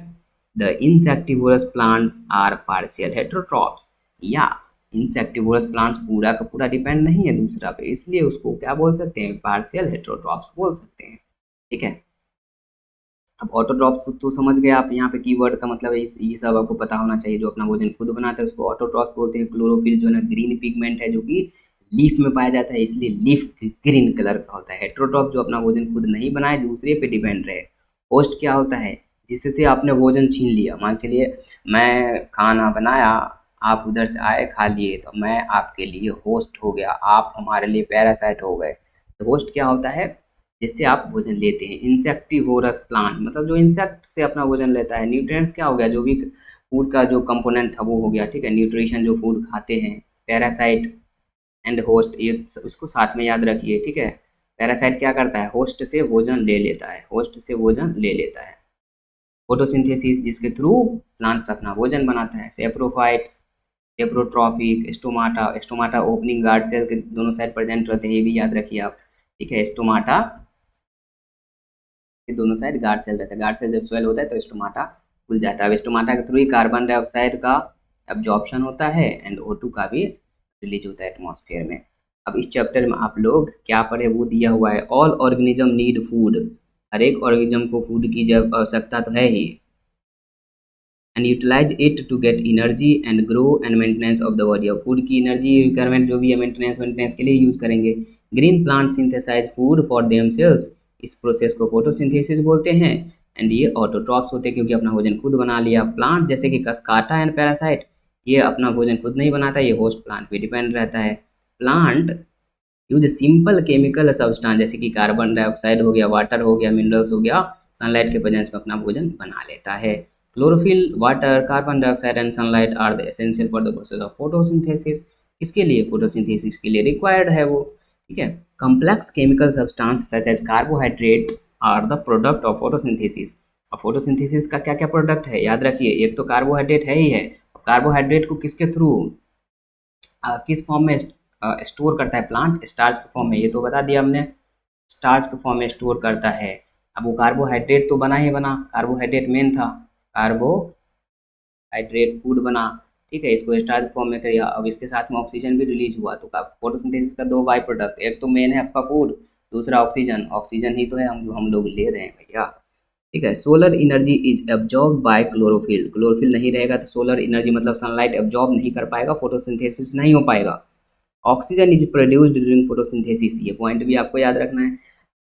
the insectivorous plants are partial heterotrophs? या इंसेक्टिवोरस प्लांट्स पूरा का पूरा डिपेंड नहीं है दूसरा पे, इसलिए उसको क्या बोल सकते हैं? पार्शियल हेट्रोट्रॉप्स बोल सकते हैं, ठीक है। अब ऑटोट्रॉप्स तो समझ गए आप, यहाँ पे कीवर्ड का मतलब है, ये सब आपको पता होना चाहिए। जो अपना भोजन खुद बनाता है उसको ऑटोट्रॉप्स बोलते हैं। क्लोरोफिल जो है ना, ग्रीन पिगमेंट है जो कि लीफ में पाया जाता है, इसलिए लीफ ग्रीन कलर का होता है। हेट्रोट्रॉप जो अपना भोजन खुद नहीं बनाए, दूसरे पे डिपेंड रहे। होस्ट क्या होता है? जिससे आपने भोजन छीन लिया। मान चलिए मैं खाना बनाया, आप उधर से आए, खा लिए, तो मैं आपके लिए होस्ट हो गया, आप हमारे लिए पैरासाइट हो गए। तो होस्ट क्या होता है? जिससे आप भोजन लेते हैं। इंसेक्टिवोरस प्लांट मतलब जो इंसेक्ट से अपना भोजन लेता है। न्यूट्रिएंट्स क्या हो गया? जो भी फूड का जो कंपोनेंट था वो हो गया, ठीक है। न्यूट्रिशन जो फूड खाते हैं। पैरासाइट एंड होस्ट, ये इसको साथ में याद रखिए, ठीक है। पैरासाइट क्या करता है? होस्ट से भोजन ले लेता है, होस्ट से भोजन ले लेता है। फोटोसिंथेसिस, जिसके थ्रू प्लांट्स अपना भोजन बनाता है। Saprophytes, saprotrophic, stomata. Stomata opening guard cell के दोनों साइड प्रेजेंट रहते हैं, ये भी याद रखिए आप, ठीक है। स्टोमाटा के दोनों साइड गार्ड सेल रहता है। गार्ड सेल जब स्वेल होता है तो स्टोमाटा खुल जाता है। अब स्टोमाटा के थ्रू ही कार्बन डाइऑक्साइड का एब्जॉर्प्शन होता है एंड O2 का भी रिलीज होता है एटमॉस्फेयर में। अब इस चैप्टर में आप लोग क्या पढ़े वो दिया हुआ है। All organism need food. हर एक ऑर्गेनिज्म को फूड की जब आवश्यकता तो है ही, and utilise it to get energy and grow and maintenance of the body. अब फूड की एनर्जी रिक्वायरमेंट जो भी है, मेंटेनेंस के लिए यूज करेंगे। Green plant synthesise food for themselves. इस प्रोसेस को फोटोसिंथेसिस बोलते हैं। एंड ये ऑटोट्रॉप्स होते हैं क्योंकि अपना भोजन खुद बना लिया। प्लांट जैसे कि कस्काटा एंड पैरासाइट, ये अपना भोजन खुद नहीं बनाता, ये होस्ट प्लांट पे डिपेंड रहता है। Plant use simple chemical substance जैसे कि कार्बन डाइऑक्साइड हो गया, वाटर हो गया, मिनरल्स हो गया, सनलाइट के प्रेजेंस में अपना भोजन बना लेता है। Chlorophyll, water, carbon dioxide and sunlight are the essential for the process of photosynthesis. किसके लिए? फोटोसिंथेसिस के लिए रिक्वायर्ड है वो, ठीक है। Complex chemical substance such as carbohydrates are the product of photosynthesis. और फोटोसिंथेसिस का क्या क्या प्रोडक्ट है याद रखिए। एक तो कार्बोहाइड्रेट है ही है। कार्बोहाइड्रेट को किसके थ्रू, किस फॉर्म में स्टोर करता है प्लांट? स्टार्च के फॉर्म में, ये तो बता दिया हमने, स्टार्च के फॉर्म में स्टोर करता है। अब वो कार्बोहाइड्रेट तो बना ही बना, कार्बोहाइड्रेट मेन था, कार्बोहाइड्रेट फूड बना, ठीक है। इसको स्टार्च फॉर्म में किया, अब इसके साथ में ऑक्सीजन भी रिलीज हुआ। तो फोटोसिंथेसिस का दो बाई प्रोडक्ट, एक तो मेन है आपका फूड, दूसरा ऑक्सीजन। ऑक्सीजन ही तो है हम जो हम लोग ले रहे हैं भैया, ठीक है। Solar energy is absorb by chlorophyll. Chlorophyll नहीं रहेगा तो सोलर एनर्जी मतलब सनलाइट एब्जॉर्ब नहीं कर पाएगा, फोटोसिंथेसिस नहीं हो पाएगा। Oxygen is produced during photosynthesis, ये पॉइंट भी आपको याद रखना है।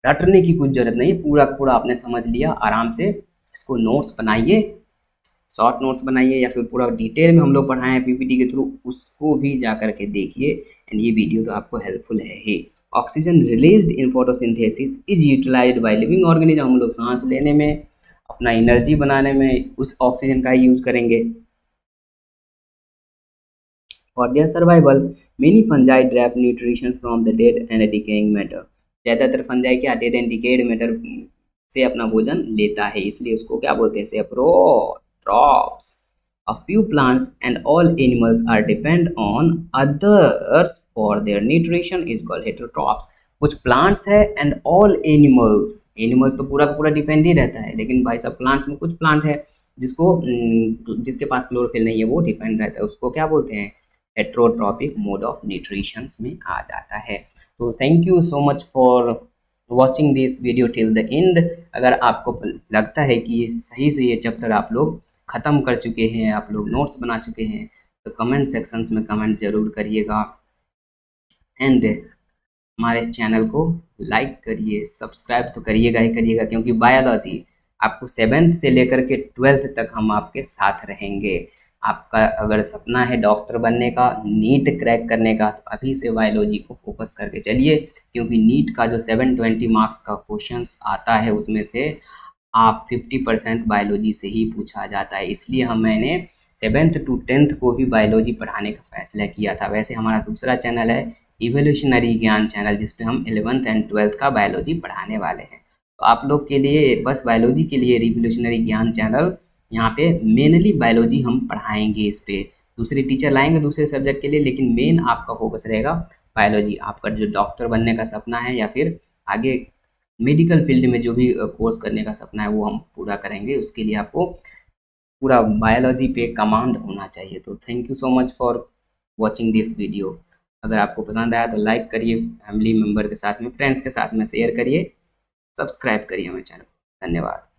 रटने की कुछ जरूरत नहीं, पूरा पूरा आपने समझ लिया, आराम से इसको नोट्स बनाइए, शॉर्ट नोट्स बनाइए या फिर पूरा डिटेल में हम लोग पढ़ाए हैं पीपीटी के थ्रू, उसको भी जा करके देखिए। एंड ये वीडियो तो आपको हेल्पफुल है ही। Oxygen released in photosynthesis is utilised by living organism, हम लोग सांस लेने में, अपना एनर्जी बनाने में उस ऑक्सीजन का ही यूज करेंगे। For their survival many fungi derive nutrition from the dead and decaying matter, ज़्यादातर फंजाई क्या डेड एंड डिकेड मैटर से अपना भोजन लेता है, इसलिए उसको क्या बोलते हैं, saprotrophs. A few plants and all animals are depend on others for their nutrition is called heterotrophs। कुछ plants है and all animals, animals तो पूरा का पूरा डिपेंड ही रहता है, लेकिन भाई साहब plants में कुछ plant है जिसको जिसके पास क्लोरोफिल नहीं है वो डिपेंड रहता है, उसको क्या बोलते हैं, हेट्रोट्रॉपिक मोड ऑफ न्यूट्रिशन में आ जाता है। तो thank you so much for watching this video till the end. अगर आपको लगता है कि सही से ये चैप्टर आप लोग ख़त्म कर चुके हैं, आप लोग नोट्स बना चुके हैं, तो कमेंट सेक्शंस में कमेंट ज़रूर करिएगा। एंड हमारे इस चैनल को लाइक करिए, सब्सक्राइब तो करिएगा ही करिएगा, क्योंकि बायोलॉजी आपको 7th से लेकर के 12th तक हम आपके साथ रहेंगे। आपका अगर सपना है डॉक्टर बनने का, नीट क्रैक करने का, तो अभी से बायोलॉजी को फोकस करके चलिए, क्योंकि नीट का जो 720 मार्क्स का क्वेश्चंस आता है उसमें से आप 50% बायोलॉजी से ही पूछा जाता है, इसलिए मैंने 7th to 10th को भी बायोलॉजी पढ़ाने का फैसला किया था। वैसे हमारा दूसरा चैनल है इवोल्यूशनरी ज्ञान चैनल, जिसपे हम 11th एंड 12th का बायोलॉजी पढ़ाने वाले हैं। तो आप लोग के लिए बस बायोलॉजी के लिए रिवोल्यूशनरी ज्ञान चैनल, यहाँ पे मेनली बायोलॉजी हम पढ़ाएंगे, इस पे दूसरे टीचर लाएंगे दूसरे सब्जेक्ट के लिए, लेकिन मेन आपका फोकस रहेगा बायोलॉजी। आपका जो डॉक्टर बनने का सपना है या फिर आगे मेडिकल फील्ड में जो भी कोर्स करने का सपना है वो हम पूरा करेंगे, उसके लिए आपको पूरा बायोलॉजी पे कमांड होना चाहिए। तो thank you so much for watching this video. अगर आपको पसंद आया तो लाइक करिए, फैमिली मेम्बर के साथ में, फ्रेंड्स के साथ में शेयर करिए, सब्सक्राइब करिए हमारे चैनल को। धन्यवाद।